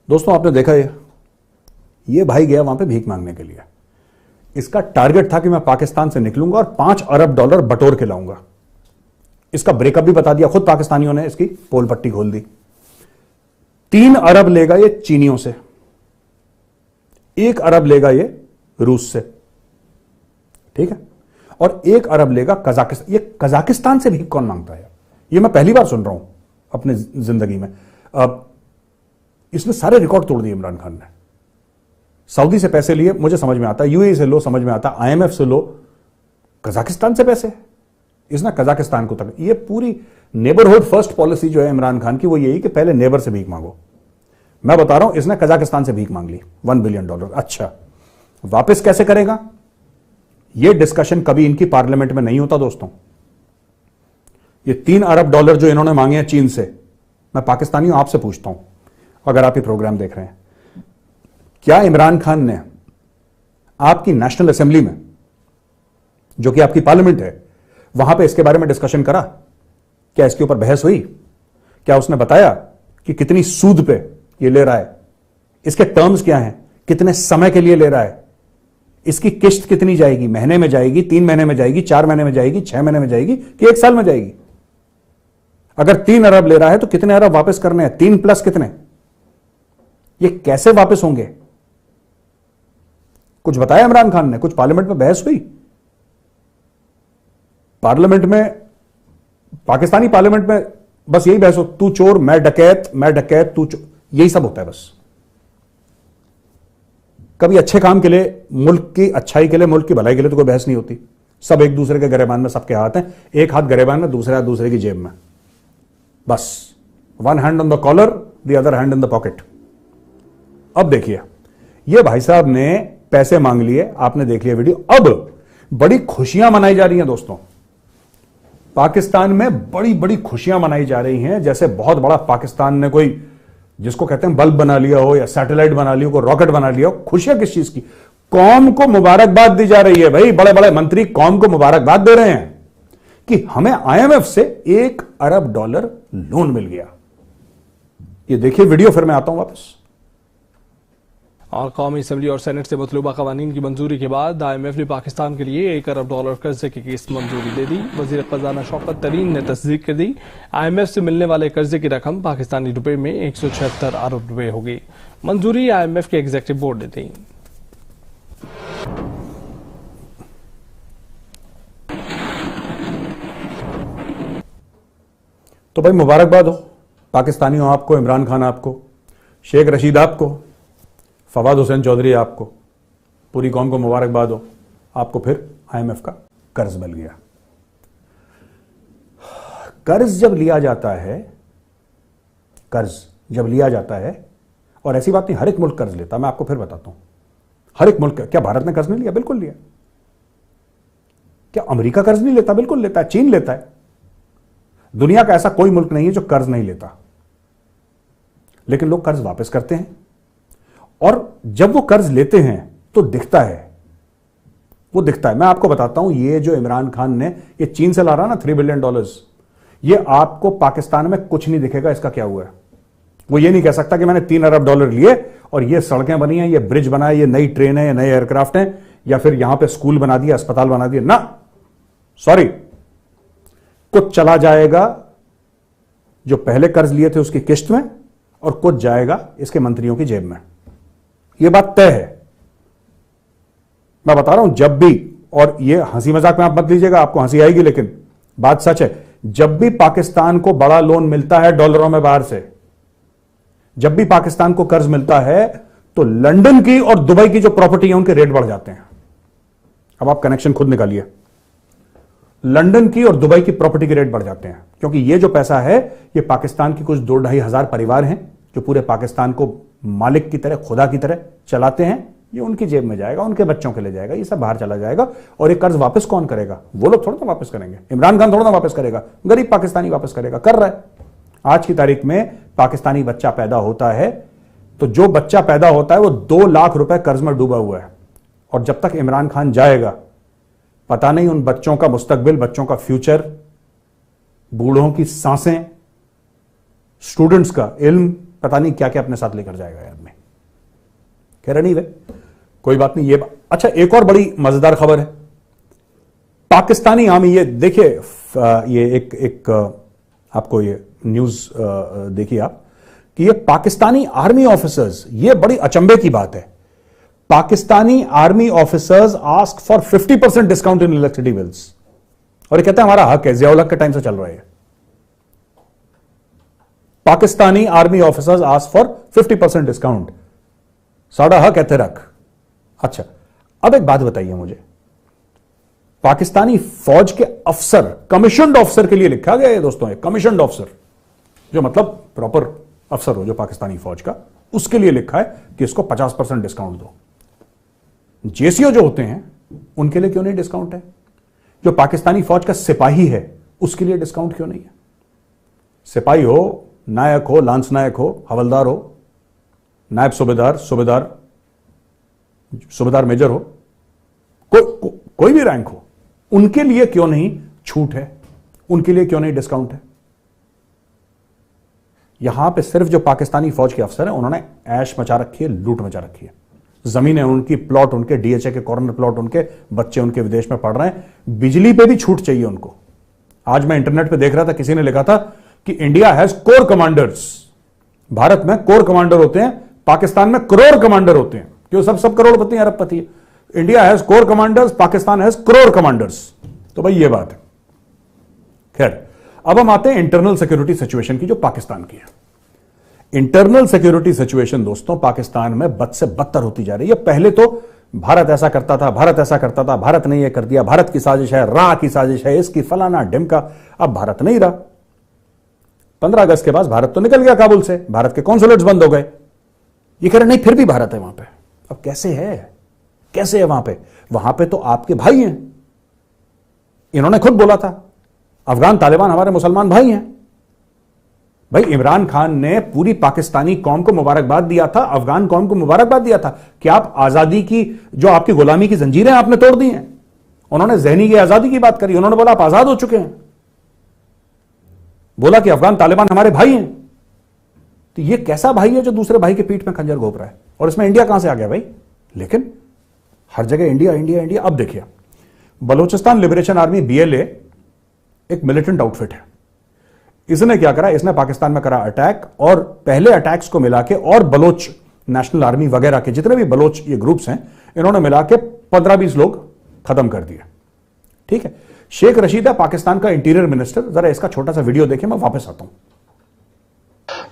दोस्तों, आपने देखा ये भाई गया वहां पे भीख मांगने के लिए। इसका टारगेट था कि मैं पाकिस्तान से निकलूंगा और $5 अरब बटोर के लाऊंगा। इसका ब्रेकअप भी बता दिया, खुद पाकिस्तानियों ने इसकी पोल पट्टी खोल दी। 3 अरब लेगा ये चीनियों से, 1 अरब लेगा ये रूस से, ठीक है, और 1 अरब लेगा कजाकिस्तान। ये कजाकिस्तान से भीख कौन मांगता है? ये मैं पहली बार सुन रहा हूं अपने जिंदगी में। इसने सारे रिकॉर्ड तोड़ दिए इमरान खान ने। सऊदी से पैसे लिए, मुझे समझ में आता है, यूएई से लो, समझ में आता, IMF से लो, कजाकिस्तान से पैसे, इसने कजाकिस्तान को तक। ये पूरी नेबरहुड फर्स्ट पॉलिसी जो है इमरान खान की, वो यही कि पहले नेबर से भीख मांगो। मैं बता रहा हूं, इसने कजाकिस्तान से भीख मांग ली $1 बिलियन। अच्छा, वापस कैसे करेगा? यह डिस्कशन कभी इनकी पार्लियामेंट में नहीं होता दोस्तों। ये $3 अरब जो इन्होंने मांगे हैं चीन से, मैं पाकिस्तानियों आपसे पूछता हूं, अगर आप ये प्रोग्राम देख रहे हैं, क्या इमरान खान ने आपकी नेशनल असेंबली में, जो कि आपकी पार्लियामेंट है, वहां पे इसके बारे में डिस्कशन करा? क्या इसके ऊपर बहस हुई? क्या उसने बताया कि कितनी सूद पे ये ले रहा है, इसके टर्म्स क्या हैं, कितने समय के लिए ले रहा है, इसकी किश्त कितनी जाएगी, महीने में जाएगी, 3 महीने में जाएगी, 4 महीने में जाएगी, 6 महीने में जाएगी कि 1 साल में जाएगी? अगर 3 अरब ले रहा है तो कितने अरब वापस करने हैं? 3 प्लस कितने? ये कैसे वापस होंगे? कुछ बताया इमरान खान ने? कुछ पार्लियामेंट में बहस हुई? पार्लियामेंट में, पाकिस्तानी पार्लियामेंट में बस यही बहस हो, तू चोर मैं डकैत, मैं डकैत तू चोर, यही सब होता है बस। कभी अच्छे काम के लिए, मुल्क की अच्छाई के लिए, मुल्क की भलाई के लिए तो कोई बहस नहीं होती। सब एक दूसरे के गरेबान में, सबके हाथ हैं, एक हाथ गरेबान में, दूसरे हाथ दूसरे की जेब में, बस। 1 hand on the collar, the other hand in the pocket. अब देखिए, ये भाई साहब ने पैसे मांग लिए, आपने देख लिया वीडियो। अब बड़ी खुशियां मनाई जा रही हैं दोस्तों, पाकिस्तान में बड़ी बड़ी खुशियां मनाई जा रही हैं, जैसे बहुत बड़ा पाकिस्तान ने कोई, जिसको कहते हैं बल्ब बना लिया हो या सैटेलाइट बना लिया हो, कोई रॉकेट बना लिया हो। खुशियां किस चीज की? कौम को मुबारकबाद दी जा रही है भाई। बड़े बड़े मंत्री कौम को मुबारकबाद दे रहे हैं कि हमें IMF से $1 अरब लोन मिल गया। ये देखिए वीडियो, फिर मैं आता हूं वापस। और कौमी असम्बली और सेनेट से मतलूबा कवानीन की मंजूरी के बाद IMF ने पाकिस्तान के लिए $1 अरब कर्जे की किस्त मंजूरी दे दी। वजीर खजाना शौकत तरीन ने तस्दीक कर दी। IMF से मिलने वाले कर्जे की रकम पाकिस्तानी रुपए में 176 अरब रुपए होगी। मंजूरी IMF के एग्जीक्यूटिव बोर्ड ने दी। तो भाई मुबारकबाद हो पाकिस्तानियों, आपको, इमरान खान आपको, शेख रशीद आपको, फवाद हुसैन चौधरी आपको, पूरी कौम को मुबारकबाद हो। आपको फिर IMF का कर्ज मिल गया। कर्ज जब लिया जाता है, कर्ज जब लिया जाता है, और ऐसी बात नहीं हर एक मुल्क कर्ज लेता, मैं आपको फिर बताता हूं। हर एक मुल्क, क्या भारत ने कर्ज नहीं लिया? बिल्कुल लिया। क्या अमेरिका कर्ज नहीं लेता? बिल्कुल लेता है। चीन लेता है। दुनिया का ऐसा कोई मुल्क नहीं है जो कर्ज नहीं लेता, लेकिन लोग कर्ज वापस करते हैं। और जब वो कर्ज लेते हैं तो दिखता है, वो दिखता है। मैं आपको बताता हूं, ये जो इमरान खान ने ये चीन से ला रहा ना $3 बिलियन, ये आपको पाकिस्तान में कुछ नहीं दिखेगा इसका क्या हुआ है। वो ये नहीं कह सकता कि मैंने $3 अरब लिए और ये सड़कें बनी हैं, ये ब्रिज बना है, ये नई ट्रेन है, ये नए एयरक्राफ्ट हैं, या फिर यहां पे स्कूल बना दिया, अस्पताल बना दिया। ना, सॉरी, कुछ चला जाएगा जो पहले कर्ज लिए थे उसकी किस्त में, और कुछ जाएगा इसके मंत्रियों की जेब में। यह बात तय है। मैं बता रहा हूं, जब भी, और ये हंसी मजाक में आप मत लीजिएगा, आपको हंसी आएगी, लेकिन बात सच है, जब भी पाकिस्तान को बड़ा लोन मिलता है डॉलरों में बाहर से, जब भी पाकिस्तान को कर्ज मिलता है, तो लंदन की और दुबई की जो प्रॉपर्टी है उनके रेट बढ़ जाते हैं। अब आप कनेक्शन खुद निकालिए। लंदन की और दुबई की प्रॉपर्टी के रेट बढ़ जाते हैं, क्योंकि ये जो पैसा है ये पाकिस्तान की कुछ 2-2.5 हजार परिवार हैं जो पूरे पाकिस्तान को मालिक की तरह, खुदा की तरह चलाते हैं। ये उनकी जेब में जाएगा, उनके बच्चों के लिए जाएगा, ये सब बाहर चला जाएगा। और ये कर्ज वापस कौन करेगा? वो लोग थोड़ा ना वापस करेंगे, इमरान खान थोड़ा ना वापस करेगा, गरीब पाकिस्तानी वापस करेगा। कर रहा है। आज की तारीख में पाकिस्तानी बच्चा पैदा होता है तो जो बच्चा पैदा होता है वो 2 लाख रुपए कर्ज में डूबा हुआ है। और जब तक इमरान खान जाएगा, पता नहीं उन बच्चों का मुस्तकबिल, बच्चों का फ्यूचर, बूढ़ों की सांसें, स्टूडेंट्स का इल्म, पता नहीं क्या क्या अपने साथ लेकर जाएगा आदमी। कह रहे नहीं वे, कोई बात नहीं। ये अच्छा, एक और बड़ी मजेदार खबर है। पाकिस्तानी आर्मी, ये देखिए, ये एक आपको ये न्यूज देखिए आप, कि ये पाकिस्तानी आर्मी ऑफिसर्स, ये बड़ी अचंभे की बात है। Pakistani army officers ask for 50% discount in electricity bills, और ये कहते हैं हमारा हक है, जियाउल हक के टाइम से चल रहा है। Pakistani army officers ask for 50% discount, साड़ा हक है तेरा हक। अच्छा, अब एक बात बताइए मुझे, पाकिस्तानी फौज के अफसर, कमीशन्ड ऑफिसर के लिए लिखा गया है दोस्तों, ये कमीशन्ड ऑफिसर, जो मतलब प्रॉपर अफसर हो जो पाकिस्तानी फौज का, उसके लिए लिखा है कि इसको 50% डिस्काउंट दो। जेसीओ जो होते हैं उनके लिए क्यों नहीं डिस्काउंट है? जो पाकिस्तानी फौज का सिपाही है उसके लिए डिस्काउंट क्यों नहीं है? सिपाही हो, नायक हो, लांस नायक हो, हवलदार हो, नायब सूबेदार, सूबेदार मेजर हो, कोई भी रैंक हो, उनके लिए क्यों नहीं छूट है? उनके लिए क्यों नहीं डिस्काउंट है? यहां पे सिर्फ जो पाकिस्तानी फौज के अफसर हैं उन्होंने ऐश मचा रखी है, लूट मचा रखी है। जमीनें उनकी, प्लॉट उनके, डीएचए के कॉर्नर प्लॉट उनके, बच्चे उनके विदेश में पढ़ रहे हैं, बिजली पे भी छूट चाहिए उनको। आज मैं इंटरनेट पे देख रहा था, किसी ने लिखा था कि India has core commanders. Bharat में कोर कमांडर होते हैं, पाकिस्तान में करोड़ कमांडर होते हैं, क्यों? सब करोड़पति हैं, अरबपति है। India has core commanders, Pakistan has crore commanders. तो भाई ये बात है। खैर, अब हम आते हैं इंटरनल सिक्योरिटी सिचुएशन की जो पाकिस्तान की है। इंटरनल सिक्योरिटी सिचुएशन दोस्तों पाकिस्तान में बद से बदतर होती जा रही है। पहले तो भारत ऐसा करता था, भारत ऐसा करता था, भारत ने यह कर दिया, भारत की साजिश है, रा की साजिश है, इसकी फलाना ढिमका। अब भारत नहीं रहा। 15 अगस्त के बाद भारत तो निकल गया काबुल से, भारत के कॉन्सुलेट्स बंद हो गए। ये कह रहे नहीं फिर भी भारत है वहां पे। अब कैसे है? कैसे है वहां पे तो आपके भाई हैं, इन्होंने खुद बोला था अफगान तालिबान हमारे मुसलमान भाई हैं। भाई इमरान खान ने पूरी पाकिस्तानी कौम को मुबारकबाद दिया था, अफगान कौम को मुबारकबाद दिया था कि आप आजादी की, जो आपकी गुलामी की जंजीरें आपने तोड़ दी हैं। उन्होंने ज़हनी की आजादी की बात करी, उन्होंने बोला आप आजाद हो चुके हैं, बोला कि अफगान तालिबान हमारे भाई हैं। तो ये कैसा भाई है जो दूसरे भाई के पीठ में खंजर घोंप रहा है? और इसमें इंडिया कहां से आ गया भाई? लेकिन हर जगह इंडिया इंडिया इंडिया। अब देखिए, बलोचिस्तान लिबरेशन आर्मी BLA एक मिलिटेंट आउटफिट है। इसने क्या करा, इसने पाकिस्तान में करा अटैक, और पहले अटैक्स को मिला के और बलोच नेशनल आर्मी वगैरह के जितने भी बलोच ये ग्रुप्स हैं, इन्होंने मिला के 15-20 लोग खत्म कर दिए। ठीक है, शेख रशीद है पाकिस्तान का इंटीरियर मिनिस्टर। जरा इसका छोटा सा वीडियो देखिए, मैं वापस आता हूं।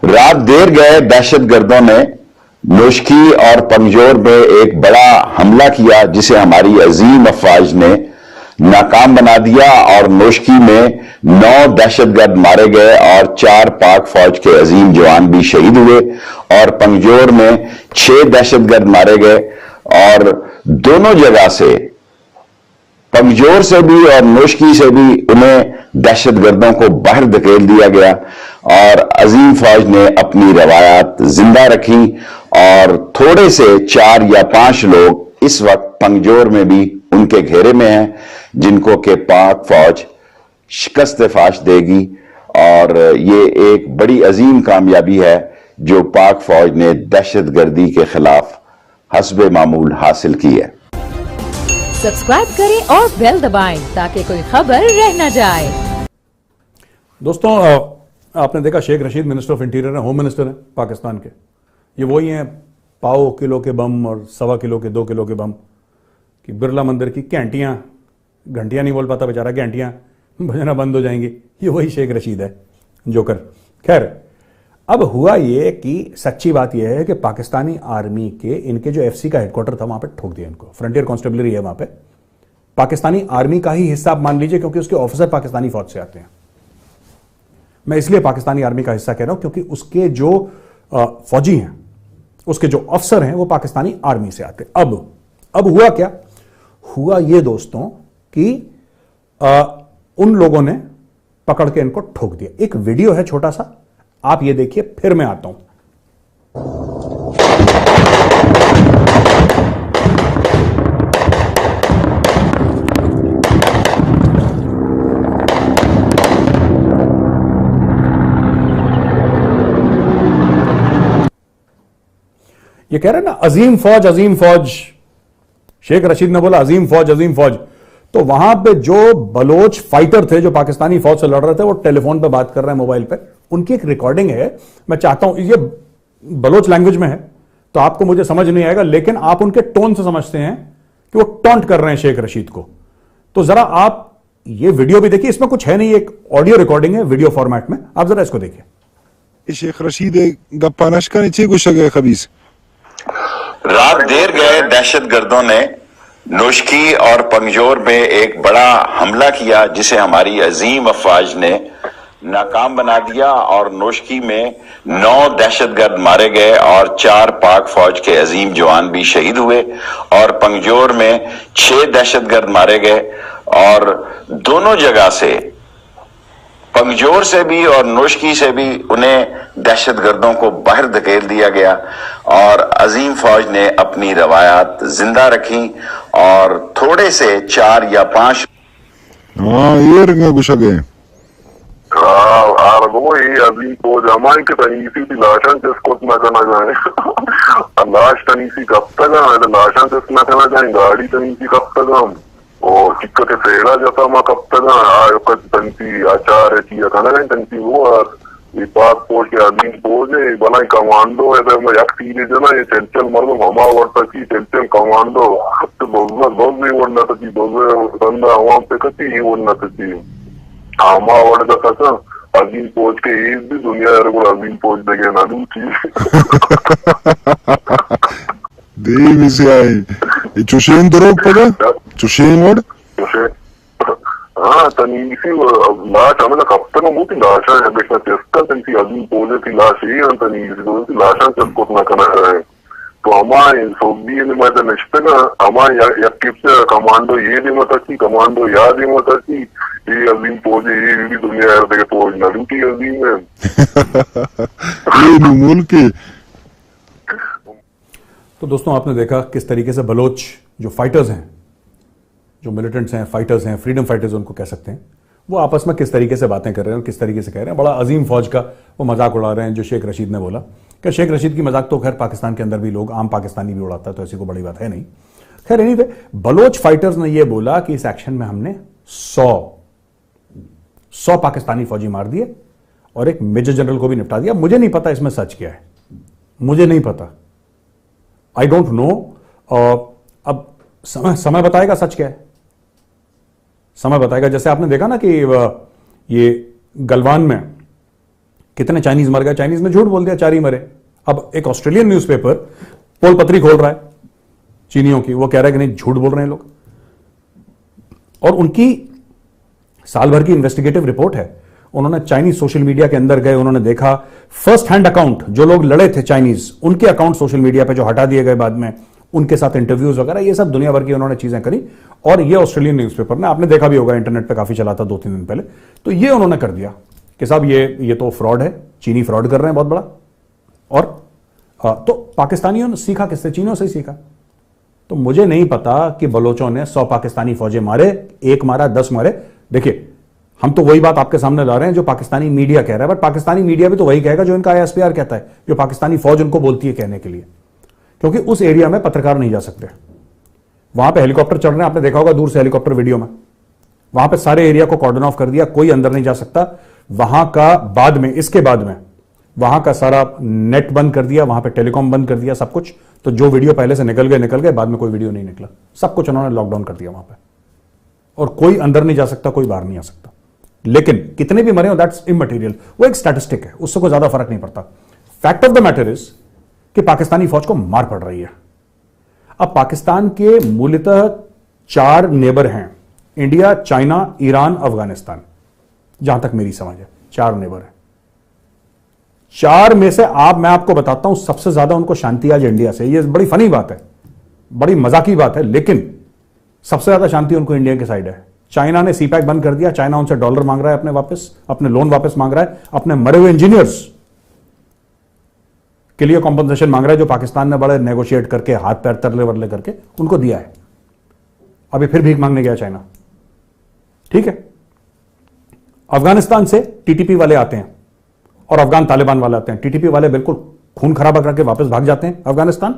रात देर गए दहशतगर्दों ने नोशकी और पंगजोर में एक बड़ा हमला किया, जिसे हमारी अजीम अफवाज ने नाकाम बना दिया, और नोशकी में 9 दहशतगर्द मारे गए और 4 पाक फौज के अजीम जवान भी शहीद हुए, और पंगजोर में 6 दहशतगर्द मारे गए। और दोनों जगह से, पंगजोर से भी और नोशकी से भी, उन्हें दहशतगर्दों को बाहर धकेल दिया गया, और अजीम फौज ने अपनी रवायात जिंदा रखी। और थोड़े से 4 या 5 लोग इस वक्त पंगजोर में भी उनके घेरे में हैं, जिनको के पाक फौज शिकस्त फाश देगी। और ये एक बड़ी अजीम कामयाबी है जो पाक फौज ने दहशतगर्दी के खिलाफ हस्बे मामूल हासिल की है। सब्सक्राइब करें और बेल दबाएं ताकि कोई खबर रह न जाए। दोस्तों, आपने देखा Sheikh Rashid minister of interior है, होम मिनिस्टर है पाकिस्तान के। ये वही हैं पाव किलो के बम और 1.25 किलो के 2 किलो के बम, कि बिरला मंदिर की घंटियां नहीं बोल पाता बेचारा, घंटियां बजना बंद हो जाएंगी। ये वही शेख रशीद है जोकर। खैर, अब हुआ ये कि सच्ची बात यह है कि पाकिस्तानी आर्मी के, इनके जो FC का हेडक्वार्टर था वहां पे ठोक दिया इनको। फ्रंटियर कांस्टेबलरी है वहां पे, पाकिस्तानी आर्मी का ही हिस्सा आप मान लीजिए, क्योंकि उसके ऑफिसर पाकिस्तानी फौज से आते हैं। मैं इसलिए पाकिस्तानी आर्मी का हिस्सा कह रहा हूं क्योंकि उसके जो फौजी हैं, उसके जो अफसर हैं, वो पाकिस्तानी आर्मी से आते हैं। अब हुआ क्या? हुआ ये दोस्तों कि उन लोगों ने पकड़ के इनको ठोक दिया। एक वीडियो है छोटा सा, आप ये देखिए, फिर मैं आता हूं। ये कह रहे हैं ना अजीम फौज अजीम फौज, शेख रशीद ने बोला अजीम फौज अजीम फौज। तो वहां पे जो बलोच फाइटर थे जो पाकिस्तानी फौज से लड़ रहे थे, वो टेलीफोन पे बात कर रहे हैं मोबाइल पे। उनकी एक रिकॉर्डिंग है, मैं चाहता हूं, ये बलोच लैंग्वेज में है तो आपको मुझे समझ नहीं आएगा, लेकिन आप उनके टोन से समझते हैं कि वो टॉन्ट कर रहे हैं शेख रशीद को। तो जरा आप ये वीडियो भी देखिए, इसमें कुछ है नहीं, एक ऑडियो रिकॉर्डिंग है वीडियो फॉर्मेट में, आप जरा इसको देखिए। शेख रशीद गप्पा नशका नीचे कुछ खबीस। रात देर गए दहशतगर्दों ने नोशकी और पंगजोर में एक बड़ा हमला किया, जिसे हमारी अजीम अफवाज ने नाकाम बना दिया, और नोशकी में 9 दहशतगर्द मारे गए और 4 पाक फौज के अजीम जवान भी शहीद हुए, और पंगजोर में 6 दहशतगर्द मारे गए। और दोनों जगह से, पंगजोर से भी और नोशकी से भी, उन्हें दहशतगर्दों को बाहर धकेल दिया गया, और अजीम फौज ने अपनी रवायात जिंदा रखी। और थोड़े से 4 या 5 ये रंगा गुशा गए अजीम फौज हमारी के तनीसी की लाशन से इसको ना करना जाए लाश तनीसी कब तक लाशन से ना करना जाए, गाड़ी तनीसी कब तक हम और चिक्कते फेड़ा जाता मैं कब तक तनीसी आचार है चीज खाना जाए तनीसी वो। और ये पाक फौज के अजीम फौज है बना कमांडो है, तो एक सीरीज है ना, ये चल मर्द हमा वर्ता की चल कमांडो तो बहुत भी वरना तो बंदा आवाम पे कती ही वरना तो हमा वर्ड का अजीम फौज के एक भी दुनिया अजीम फौज देखे ना दूसरी देवी से आए चुशेन दरोग पता चुशेन वर्ड हाँ तनीसी लाश हमें कब तक मोटी लाशा है देखना चेस्टा तनीसी अजीम फौज की लाश ही तनीसी लाशा से उसको ना करना है तो सोबी नष्टगा कमांडो ये दिमताची कमांडो या दिमताची ये अजीम पोजे ये दुनिया यार देखे पोज नलूटी अजीम है ये मुल्क के। तो दोस्तों आपने देखा किस तरीके से बलोच जो फाइटर्स हैं, जो मिलिटेंट्स हैं, फाइटर्स हैं, फ्रीडम फाइटर्स उनको कह सकते हैं, वो आपस में किस तरीके से बातें कर रहे हैं, किस तरीके से कह रहे हैं। बड़ा अजीम फौज का वो मजाक उड़ा रहे हैं जो शेख रशीद ने बोला कि शेख रशीद की मजाक तो खैर पाकिस्तान के अंदर भी लोग, आम पाकिस्तानी भी उड़ाता है, तो ऐसी कोई बड़ी बात है नहीं। खैर एनीवे, बलोच फाइटर्स ने यह बोला कि इस एक्शन में हमने 100 पाकिस्तानी फौजी मार दिए और एक मेजर जनरल को भी निपटा दिया। मुझे नहीं पता इसमें सच क्या है, मुझे नहीं पता, आई डोंट नो। अब समय बताएगा सच क्या है, समय बताएगा। जैसे आपने देखा ना कि ये गलवान में कितने चाइनीज मर गए, चाइनीज ने झूठ बोल दिया 4 ही मरे। अब एक ऑस्ट्रेलियन न्यूज़पेपर पोल पत्री खोल रहा है चीनियों की, वो कह रहा है कि नहीं झूठ बोल रहे हैं लोग, और उनकी साल भर की इन्वेस्टिगेटिव रिपोर्ट है। उन्होंने चाइनीज सोशल मीडिया के अंदर गए, उन्होंने देखा फर्स्ट हैंड अकाउंट जो लोग लड़े थे चाइनीज, उनके अकाउंट सोशल मीडिया पे जो हटा दिए गए बाद में, उनके साथ इंटरव्यूज वगैरह, ये सब दुनिया भर की उन्होंने चीजें करी। और ये ऑस्ट्रेलियन न्यूज़पेपर ने, आपने देखा भी होगा इंटरनेट पे काफी चला था 2-3 दिन पहले, तो ये उन्होंने कर दिया कि साहब ये तो फ्रॉड है, चीनी फ्रॉड कर रहे हैं बहुत बड़ा। और तो पाकिस्तानियों ने सीखा किससे? चीनियों से ही सीखा। तो मुझे नहीं पता कि बलोचों ने 100 पाकिस्तानी फौजी मारे, 1 मारा, 10 मारे। देखिए हम तो वही बात आपके सामने ला रहे हैं जो पाकिस्तानी मीडिया कह रहा है, बट पाकिस्तानी मीडिया भी तो वही कहेगा जो इनका ISPR कहता है, जो पाकिस्तानी फौज उनको बोलती है कहने के लिए, क्योंकि उस एरिया में पत्रकार नहीं जा सकते। वहां पे हेलीकॉप्टर चल रहे हैं, आपने देखा होगा दूर से हेलीकॉप्टर वीडियो में, वहां पे सारे एरिया को कॉर्डन ऑफ कर दिया, कोई अंदर नहीं जा सकता। वहां का बाद में, इसके बाद में वहां का सारा नेट बंद कर दिया, वहां पे टेलीकॉम बंद कर दिया, सब कुछ। तो जो वीडियो पहले से निकल गए, बाद में कोई वीडियो नहीं निकला, सब कुछ उन्होंने लॉकडाउन कर दिया वहां पे, और कोई अंदर नहीं जा सकता, कोई बाहर नहीं आ सकता। लेकिन कितने भी मरे हो दैट्स इमटेरियल, वो एक स्टैटिस्टिक है, उससे कोई ज्यादा फर्क नहीं पड़ता। Fact of the matter is कि पाकिस्तानी फौज को मार पड़ रही है। अब पाकिस्तान के मूलतः 4 नेबर हैं, इंडिया, चाइना, ईरान, अफगानिस्तान, जहां तक मेरी समझ है 4 नेबर है। 4 में से मैं आपको बताता हूं सबसे ज्यादा उनको शांति आज इंडिया से। ये बड़ी फनी बात है, बड़ी मजाकी बात है, लेकिन सबसे ज्यादा शांति उनको इंडिया के साइड है। चाइना ने सीपैक बंद कर दिया, चाइना उनसे डॉलर मांग रहा है अपने वापस, अपने लोन वापस मांग रहा है, अपने मरे हुए इंजीनियर्स के लिए कॉम्पनसेशन मांग रहा है, जो पाकिस्तान ने बड़े नेगोशिएट करके, हाथ पैर तरले वरले करके उनको दिया है। अभी फिर भीख मांगने गया चाइना, ठीक है। अफगानिस्तान से टीटीपी वाले आते हैं और अफगान तालिबान वाले आते हैं। टीटीपी वाले बिल्कुल खून खराबा करके वापस भाग जाते हैं अफगानिस्तान,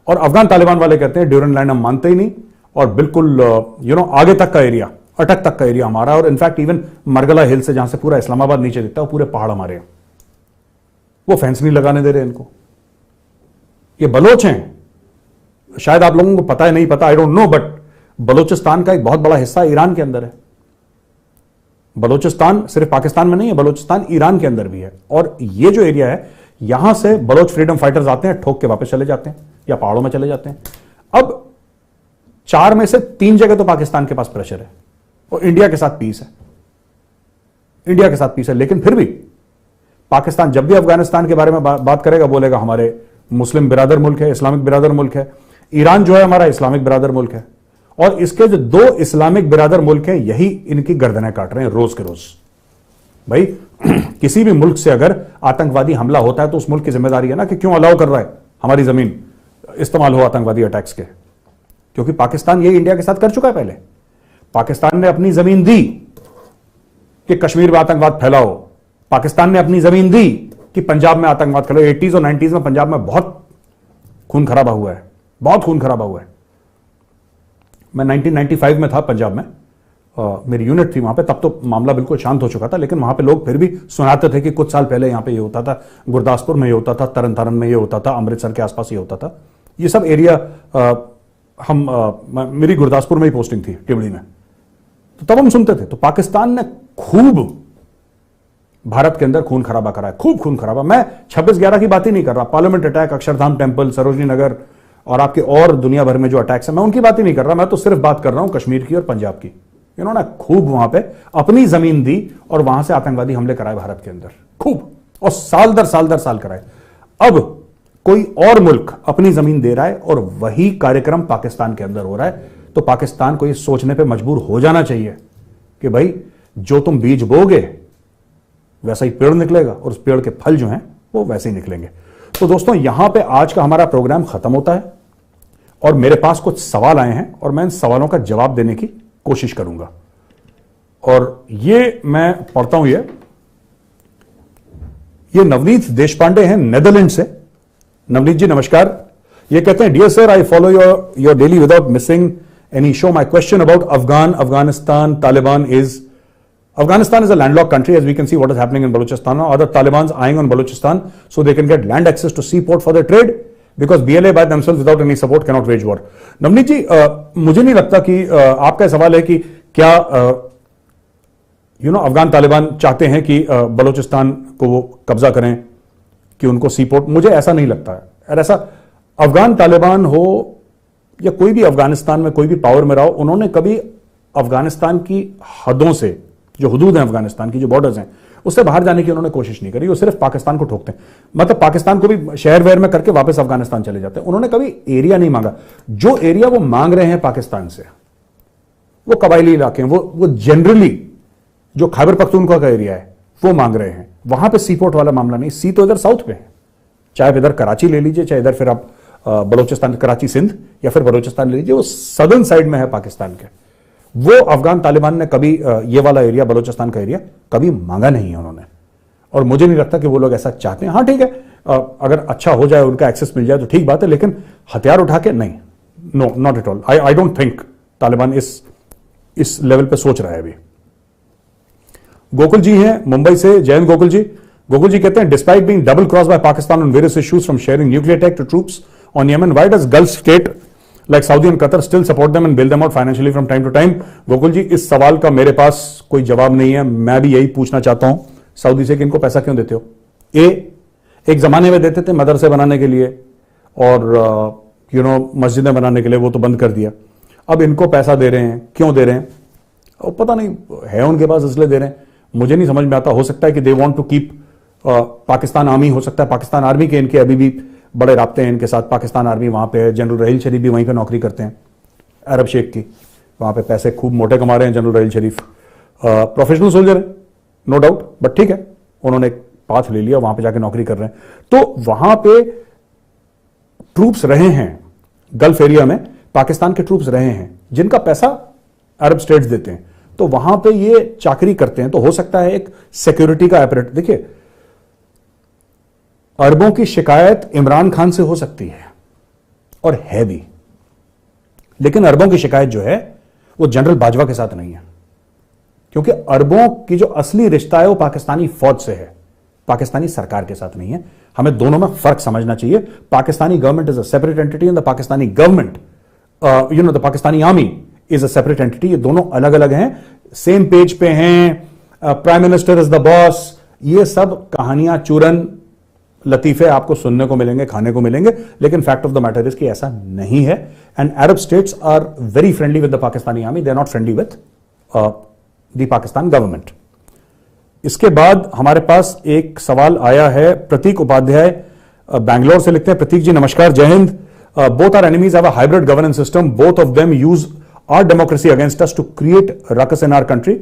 और अफगान तालिबान वाले कहते हैं ड्यूरेंट लाइन हम मानते ही नहीं, और बिल्कुल आगे तक का एरिया, अटक तक का एरिया हमारा, और इनफैक्ट इवन मरगला हिल से जहां से पूरा इस्लामाबाद नीचे दिखता है, वो पूरे पहाड़ हमारे हैं। वो फेंस नहीं लगाने दे रहे इनको। ये बलोच हैं, शायद आप लोगों को पता है, नहीं पता, I don't know, but Balochistan का एक बहुत बड़ा हिस्सा ईरान के अंदर है। बलोचिस्तान सिर्फ पाकिस्तान में नहीं है, बलोचिस्तान ईरान के अंदर भी है। और ये जो एरिया है, यहां से बलोच फ्रीडम फाइटर्स आते हैं, ठोक के वापस चले जाते हैं या पहाड़ों में चले जाते हैं। अब 4 में से 3 जगह तो पाकिस्तान के पास प्रेशर है, और इंडिया के साथ पीस है, इंडिया के साथ पीस है। लेकिन फिर भी पाकिस्तान जब भी अफगानिस्तान के बारे में बात करेगा, बोलेगा हमारे मुस्लिम बिरादर मुल्क है, इस्लामिक बिरादर मुल्क है। ईरान जो है हमारा इस्लामिक बिरादर मुल्क है, और इसके जो 2 इस्लामिक बिरादर मुल्क हैं, यही इनकी गर्दनें काट रहे हैं रोज के रोज। भाई किसी भी मुल्क से अगर आतंकवादी हमला होता है तो उस मुल्क की जिम्मेदारी है ना कि क्यों अलाउ कर रहा है हमारी जमीन इस्तेमाल हो आतंकवादी अटैक्स के, क्योंकि पाकिस्तान ये इंडिया के साथ कर चुका है। पहले पाकिस्तान ने अपनी जमीन दी कि कश्मीर में आतंकवाद फैलाओ, पाकिस्तान ने अपनी जमीन दी कि पंजाब में आतंकवाद फैलाओ। 80s और 90s में पंजाब में बहुत खून खराबा हुआ है, बहुत खून खराबा हुआ है। मैं 1995 में था पंजाब में, मेरी यूनिट थी वहां पे, तब तो मामला बिल्कुल शांत हो चुका था, लेकिन वहां पे लोग फिर भी सुनाते थे कि कुछ साल पहले यहां पे ये होता था, गुरदासपुर में ये होता था, तरन तारण में ये होता था, अमृतसर के आसपास ये होता था। ये सब एरिया मेरी गुरदासपुर में ही पोस्टिंग थी, टिबड़ी में, तो तब हम सुनते थे। तो पाकिस्तान ने खूब भारत के अंदर खून खराबा करा है, खूब खून खराबा। मैं 26/11 की बात ही नहीं कर रहा, parliament attack, Akshardham temple, Sarojini Nagar और आपके और दुनिया भर में जो अटैक्स है, मैं उनकी बात ही नहीं कर रहा। मैं तो सिर्फ बात कर रहा हूं कश्मीर की और पंजाब की। इन्होंने खूब वहां पे अपनी जमीन दी और वहां से आतंकवादी हमले कराए भारत के अंदर, खूब, और साल दर साल कराए। अब कोई और मुल्क अपनी जमीन दे रहा है और वही कार्यक्रम पाकिस्तान के अंदर हो रहा है, तो पाकिस्तान को यह सोचने पे मजबूर हो जाना चाहिए कि भाई जो तुम बीज बोगे वैसा ही पेड़ निकलेगा और उस पेड़ के फल जो हैं वो वैसे ही निकलेंगे। तो दोस्तों, यहां पे आज का हमारा प्रोग्राम खत्म होता है और मेरे पास कुछ सवाल आए हैं और मैं इन सवालों का जवाब देने की कोशिश करूंगा। और ये मैं पढ़ता हूं, ये नवनीत देशपांडे हैं नेदरलैंड से। नवनीत जी नमस्कार। ये कहते हैं, dear sir, I follow your daily without missing any show. My question about Afghanistan Taliban is, Afghanistan is a landlocked country, as we can see what is happening in Balochistan now. Are the Taliban's eyeing on Balochistan so they can get land access to seaport for their trade? Because BLA by themselves without any support cannot wage war. Navneet ji, मुझे नहीं लगता कि आपका सवाल है कि क्या अफगान तालिबान चाहते हैं कि बलोचिस्तान को वो कब्जा करें, कि उनको सीपोर्ट, मुझे ऐसा नहीं लगता है। और ऐसा अफगान तालिबान हो या कोई भी अफगानिस्तान में कोई भी पावर में रहो, उन्होंने कभी अफगानिस्तान की हदों से, जो हुदूद हैं अफगानिस्तान की, जो बॉर्डर्स हैं, उससे बाहर जाने की उन्होंने कोशिश नहीं करी। वो सिर्फ पाकिस्तान को ठोकते हैं, मतलब पाकिस्तान को भी शहर वहर में करके वापस अफगानिस्तान चले जाते हैं। उन्होंने कभी एरिया नहीं मांगा। जो एरिया वो मांग रहे हैं पाकिस्तान से, वो कबायली इलाके हैं, वो जनरली जो खैबर पख्तूनख्वा का एरिया है वो मांग रहे हैं। वहां पे सीपोर्ट वाला मामला नहीं। सी तो इधर साउथ पे है, चाहे इधर कराची ले लीजिए, चाहे इधर फिर आप बलोचिस्तान, कराची सिंध, या फिर बलोचिस्तान ले लीजिए, वो सदर्न साइड में है पाकिस्तान के। वो अफगान तालिबान ने कभी ये वाला एरिया, बलोचिस्तान का एरिया, कभी मांगा नहीं है उन्होंने। और मुझे नहीं लगता कि वो लोग ऐसा चाहते हैं। हाँ ठीक है, अगर अच्छा हो जाए, उनका एक्सेस मिल जाए तो ठीक बात है, लेकिन हथियार उठा के नहीं, no, not at all. I don't think Taliban इस लेवल पे सोच रहा है अभी। गोकुल जी हैं मुंबई से। जय हिंद गोकुल जी। गोकुल जी कहते हैं, despite being double cross by Pakistan on various issues from sharing nuclear tech to troops on Yemen, why does gulf state like Saudi and Qatar still support them and bail them out financially from time to time? Gokul ji, इस सवाल का मेरे पास कोई जवाब नहीं है। मैं भी यही पूछना चाहता हूं सऊदी से कि इनको पैसा क्यों देते हो? एक जमाने में देते थे मदरसे बनाने के लिए और मस्जिदें बनाने के लिए, वो तो बंद कर दिया। अब इनको पैसा दे रहे हैं, क्यों दे रहे हैं? और पता नहीं है उनके पास, इसलिए दे रहे हैं। मुझे नहीं समझ में आता। हो सकता है कि they want to keep Pakistan army, हो सकता है पाकिस्तान आर्मी के इनके अभी भी बड़े राब्ते हैं इनके साथ। पाकिस्तान आर्मी वहां पे है, जनरल रहील शरीफ भी वहीं पे नौकरी करते हैं, अरब शेख की। वहां पे पैसे खूब मोटे कमा रहे हैं जनरल रहील शरीफ। प्रोफेशनल सोल्जर है, नो डाउट, बट ठीक है, उन्होंने एक पाथ ले लिया, वहां पे जाके नौकरी कर रहे हैं। तो वहां पे ट्रूप्स रहे हैं, गल्फ एरिया में पाकिस्तान के ट्रूप्स रहे हैं, जिनका पैसा अरब स्टेट्स देते हैं। तो वहां पे ये चाकरी करते हैं, तो हो सकता है एक सिक्योरिटी का ऑपरेटर। देखिए, अरबों की शिकायत इमरान खान से हो सकती है और है भी, लेकिन अरबों की शिकायत जो है वो जनरल बाजवा के साथ नहीं है, क्योंकि अरबों की जो असली रिश्ता है वो पाकिस्तानी फौज से है, पाकिस्तानी सरकार के साथ नहीं है। हमें दोनों में फर्क समझना चाहिए। Pakistani government is a separate entity and the Pakistani government, the Pakistani army is a separate entity. ये दोनों अलग अलग हैं, सेम पेज पे हैं। Prime minister is the boss, ये सब कहानियां, चूरन, लतीफे आपको सुनने को मिलेंगे, खाने को मिलेंगे, लेकिन fact of the matter is कि ऐसा नहीं है। And Arab states are very friendly with the Pakistani army, they are not friendly with the Pakistan government. इसके बाद हमारे पास एक सवाल आया है, प्रतीक उपाध्याय बैंगलोर से लिखते हैं। प्रतीक जी नमस्कार, जय हिंद। Both are enemies have a hybrid governance system, both of them use our democracy against us to create ruckus in our country,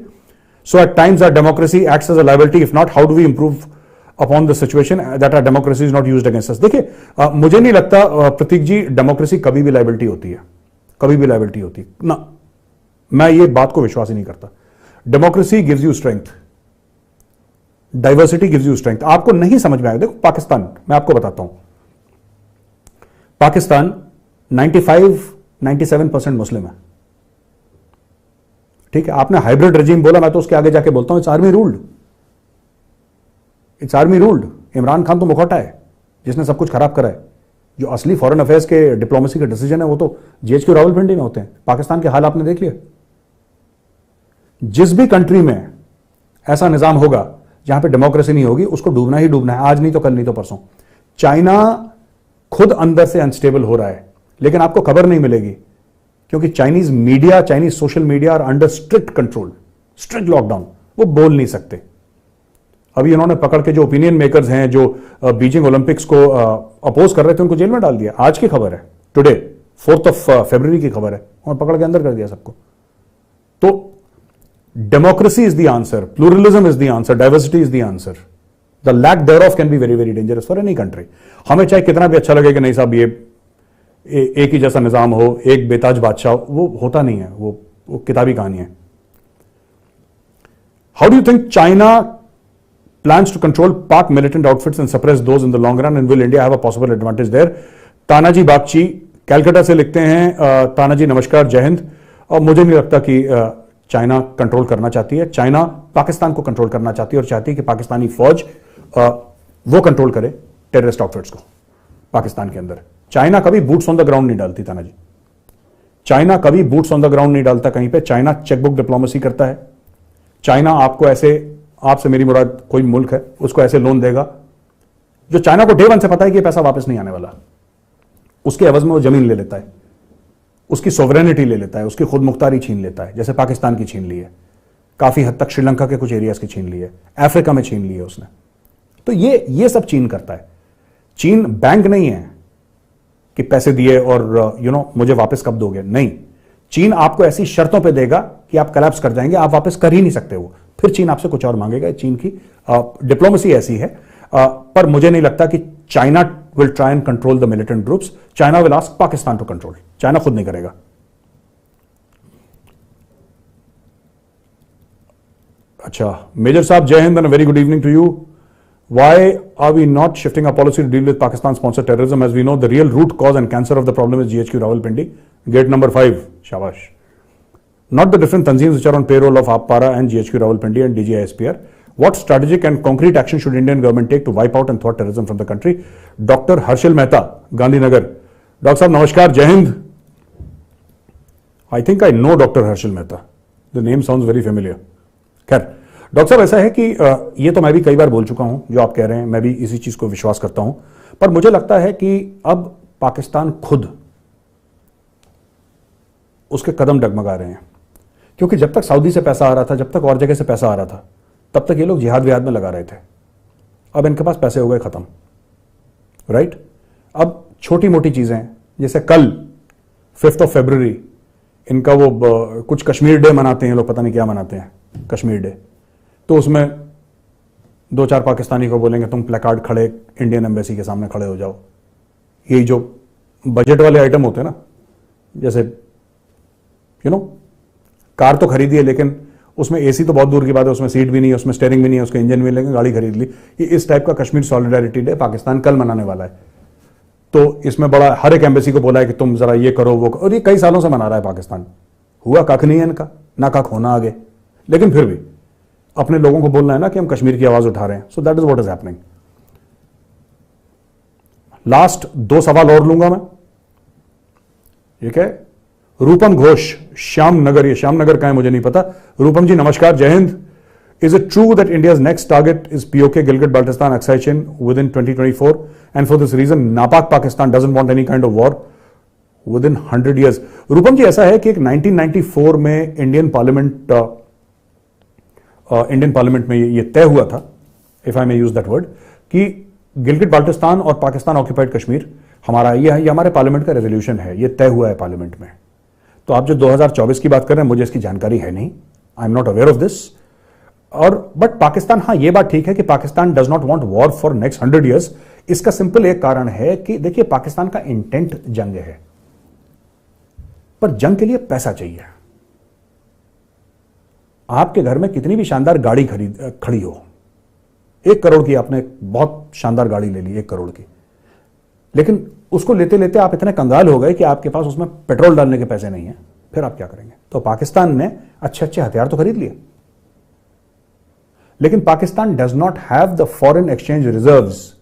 so at times our democracy acts as a liability, if not how do we improve upon the situation that our democracy is not used against us. देखिए, मुझे नहीं लगता प्रतीक जी democracy कभी भी liability होती है, कभी भी लायबिलिटी होती है ना, मैं ये बात को विश्वास ही नहीं करता। Democracy gives you strength, diversity gives you strength. आपको नहीं समझ में आएगा। देखो पाकिस्तान, मैं आपको बताता हूं, पाकिस्तान 95-97% मुस्लिम है, ठीक है। आपने हाइब्रिड रेजिम बोला, मैं तो उसके आगे जाके बोलता हूं it's army ruled, it's army ruled. Imran Khan तो मुखौटा है जिसने सब कुछ खराब करा है। जो असली फॉरेन अफेयर्स के, डिप्लोमेसी के डिसीजन है वो तो जीएचक्यू रावलपिंडी में होते हैं। पाकिस्तान के हाल आपने देख लिया। जिस भी कंट्री में ऐसा निजाम होगा जहां पे डेमोक्रेसी नहीं होगी, उसको डूबना ही डूबना है, आज नहीं तो कल, नहीं तो परसों। चाइना खुद अंदर से अनस्टेबल हो रहा है, लेकिन आपको खबर नहीं मिलेगी, क्योंकि Chinese media, Chinese social media are under strict control, strict lockdown, वो बोल नहीं सकते। अभी इन्होंने पकड़ के जो ओपिनियन मेकर्स हैं, जो बीजिंग ओलंपिक्स को अपोज कर रहे थे, उनको जेल में डाल दिया। आज की खबर है, टुडे 4 फरवरी की खबर है, और पकड़ के अंदर कर दिया सबको। तो democracy is the answer, pluralism is the answer, diversity is the answer. The lack thereof can be very very dangerous for any country. हमें चाहे कितना भी अच्छा लगे कि नहीं साहब ये एक ही जैसा निजाम हो, एक बेताज बादशाह, वो होता नहीं है, वो किताबी कहानी है। How do you think China plans to control Pak militant outfits and suppress those in the long run, and will India have a possible advantage there? Tanaji Bagchi Calcutta से लिखते हैं, तानाजी नमस्कार, जय हिंद। और मुझे नहीं लगता कि चाइना कंट्रोल करना चाहती है। चाइना पाकिस्तान को कंट्रोल करना चाहती है और चाहती है कि पाकिस्तानी फौज वो कंट्रोल करे टेररिस्ट आउटफिट्स को पाकिस्तान के अंदर। चाइना कभी बूट्स ऑन द ग्राउंड नहीं डालती तानाजी, चाइना कभी बूट्स ऑन द ग्राउंड नहीं डालता कहीं पे। चाइना चेकबुक डिप्लोमेसी करता है। चाइना आपको ऐसे, आपसे मेरी मुराद कोई मुल्क है, उसको ऐसे लोन देगा जो चाइना को डे वन से पता है कि पैसा वापस नहीं आने वाला, उसके एवज में वो जमीन ले लेता है, उसकी सोवरेनिटी ले लेता है, उसकी खुद मुख्तारी छीन लेता है, जैसे पाकिस्तान की छीन ली है, काफी हद तक श्रीलंका के कुछ एरियाज की छीन ली है, अफ्रीका में छीन ली है उसने। तो ये सब चीन करता है। चीन बैंक नहीं है कि पैसे दिए और मुझे वापस कब दोगे, नहीं। चीन आपको ऐसी शर्तों पे देगा कि आप कोलैप्स कर जाएंगे, आप वापस कर ही नहीं सकते वो, फिर चीन आपसे कुछ और मांगेगा। चीन की डिप्लोमेसी ऐसी है। पर मुझे नहीं लगता कि China will try and control the militant groups. China will ask Pakistan to control, China खुद नहीं करेगा। अच्छा, मेजर साहब जय हिंद and very good evening to you. Why are we not shifting our policy to deal with Pakistan-sponsored terrorism? As we know, the real root cause and cancer of the problem is GHQ Rawalpindi. Gate number 5. Shabash. Not the different tanzeems which are on payroll of APPARA and GHQ Rawalpindi and DGISPR. What strategic and concrete action should Indian government take to wipe out and thwart terrorism from the country? Dr. Harshil Mehta, Gandhinagar. Dr. Sahab, namaskar, Jai Hind. I think I know Dr. Harshil Mehta. The name sounds very familiar. खैर, doctor साहब ऐसा है कि ये तो मैं भी कई बार बोल चुका हूं, जो आप कह रहे हैं, मैं भी इसी चीज को विश्वास करता हूं। पर मुझे लगता है कि अब पाकिस्तान खुद उसके कदम डगमगा रहे हैं, क्योंकि जब तक सऊदी से पैसा आ रहा था, जब तक और जगह से पैसा आ रहा था, तब तक ये लोग जिहाद विहाद में लगा रहे थे। अब इनके पास पैसे हो गए खत्म, राइट। अब छोटी मोटी चीजें, जैसे कल 5 फरवरी इनका वो कुछ कश्मीर डे मनाते हैं लोग, पता नहीं क्या मनाते हैं कश्मीर डे, तो उसमें 2-4 पाकिस्तानी को बोलेंगे तुम प्लेकार्ड खड़े इंडियन एम्बेसी के सामने खड़े हो जाओ। यही जो बजट वाले आइटम होते हैं ना, जैसे कार तो खरीदी है लेकिन उसमें एसी तो बहुत दूर की बात है, उसमें सीट भी नहीं है, उसमें स्टीयरिंग भी नहीं है, उसके इंजन भी नहीं, लेकिन गाड़ी खरीद ली। ये इस टाइप का कश्मीर सॉलिडारिटी डे पाकिस्तान कल मनाने वाला है। तो इसमें बड़ा हर एक एम्बेसी को बोला है कि तुम जरा ये करो वो करो, और ये कई सालों से मना रहा है पाकिस्तान। हुआ कख नहीं है इनका, ना कख होना आगे, लेकिन फिर भी अपने लोगों को बोलना है ना कि हम कश्मीर की आवाज उठा रहे हैं। So that is what is happening. Last 2 सवाल और लूंगा मैं, ठीक है। रूपम घोष, श्यामनगर, ये श्यामनगर का है मुझे नहीं पता। रूपम जी नमस्कार, जय हिंद। Is it true that India's next target is PoK Gilgit Baltistan Aksai Chin with in 2024 and for this reason नापाक Pakistan doesn't want any kind of war with in 100 years? Rupam ji ऐसा है कि एक 1994 में इंडियन पार्लियामेंट में ये तय हुआ था, if I may use that word, कि गिलगिट बाल्टिस्तान और पाकिस्तान ऑक्यूपाइड कश्मीर हमारा, ये हमारे पार्लियामेंट का रेजोल्यूशन है, ये तय हुआ है पार्लियामेंट में। तो आप जो 2024 की बात कर रहे हैं, मुझे इसकी जानकारी है नहीं, I am not aware of this. और बट पाकिस्तान, हाँ ये बात ठीक है कि Pakistan does not want war for next 100 years। इसका सिंपल एक कारण है कि देखिए पाकिस्तान का इंटेंट जंग है, पर जंग के लिए पैसा चाहिए। आपके घर में कितनी भी शानदार गाड़ी खड़ी हो, 1 करोड़ की, आपने बहुत शानदार गाड़ी ले ली 1 करोड़ की, लेकिन उसको लेते लेते आप इतने कंगाल हो गए कि आपके पास उसमें पेट्रोल डालने के पैसे नहीं है, फिर आप क्या करेंगे? तो पाकिस्तान ने अच्छे अच्छे हथियार तो खरीद लिए, लेकिन Pakistan does not have the foreign exchange reserves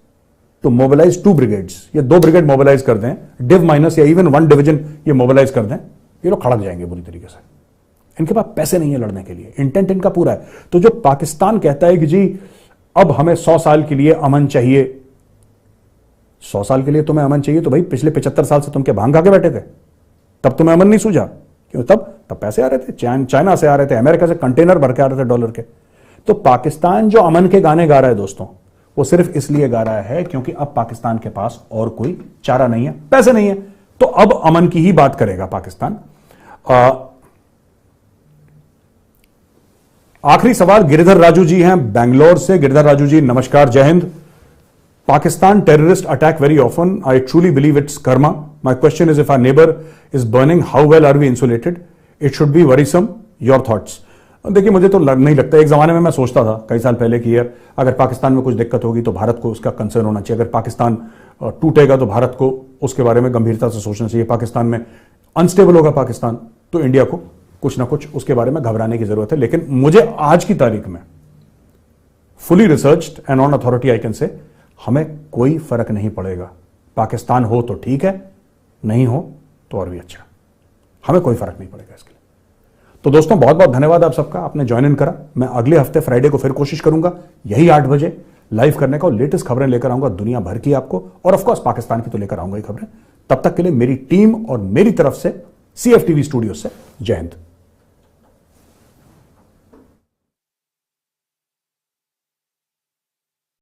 to mobilize 2 brigades. ये 2 ब्रिगेड मोबिलाइज कर दें, डिव माइनस या इवन 1 डिवीजन ये मोबिलाइज कर दें, ये लोग खड़क जाएंगे बुरी तरीके से। इनके पास पैसे नहीं है लड़ने के लिए, इंटेंट इनका पूरा है। तो जो पाकिस्तान कहता है कि जी अब हमें 100 साल के लिए अमन चाहिए, 100 साल के लिए तुम्हें अमन चाहिए, तो भाई पिछले 75 साल से तुम क्या भांग खा के बैठे थे? तब तुम्हें अमन नहीं सूझा? क्यों? तब पैसे आ रहे थे, चाइना से आ रहे थे, अमेरिका से कंटेनर भर के आ रहे थे डॉलर के। तो पाकिस्तान जो अमन के गाने गा रहा है दोस्तों, वो सिर्फ इसलिए गा रहा है क्योंकि अब पाकिस्तान के पास और कोई चारा नहीं है, पैसे नहीं है, तो अब अमन की ही बात करेगा पाकिस्तान। आखिरी सवाल गिरधर राजू जी हैं बेंगलोर से। गिरधर राजू जी नमस्कार, जय Hind. Pakistan terrorist attack very often. I truly believe it's karma. My question is, if our neighbor is burning, how well are we insulated? It should be worrisome. Your thoughts? देखिए, मुझे तो नहीं लगता। एक जमाने में मैं सोचता था कई साल पहले कि यार अगर पाकिस्तान में कुछ दिक्कत होगी तो भारत को उसका कंसर्न होना चाहिए, अगर पाकिस्तान टूटेगा तो भारत को उसके बारे में गंभीरता से सोचना चाहिए, पाकिस्तान में अनस्टेबल होगा पाकिस्तान तो इंडिया को कुछ ना कुछ उसके बारे में घबराने की जरूरत है। लेकिन मुझे आज की तारीख में fully researched and on authority I can say हमें कोई फर्क नहीं पड़ेगा। पाकिस्तान हो तो ठीक है, नहीं हो तो और भी अच्छा, हमें कोई फर्क नहीं पड़ेगा इसके लिए। तो दोस्तों बहुत बहुत धन्यवाद आप सबका, आपने ज्वाइन इन करा। मैं अगले हफ्ते फ्राइडे को फिर कोशिश करूंगा यही 8 बजे लाइव करने का और लेटेस्ट खबरें लेकर आऊंगा दुनिया भर की आपको, और ऑफकोर्स पाकिस्तान की तो लेकर आऊंगा ही खबरें। तब तक के लिए मेरी टीम और मेरी तरफ से CFTV स्टूडियो से जय हिंद।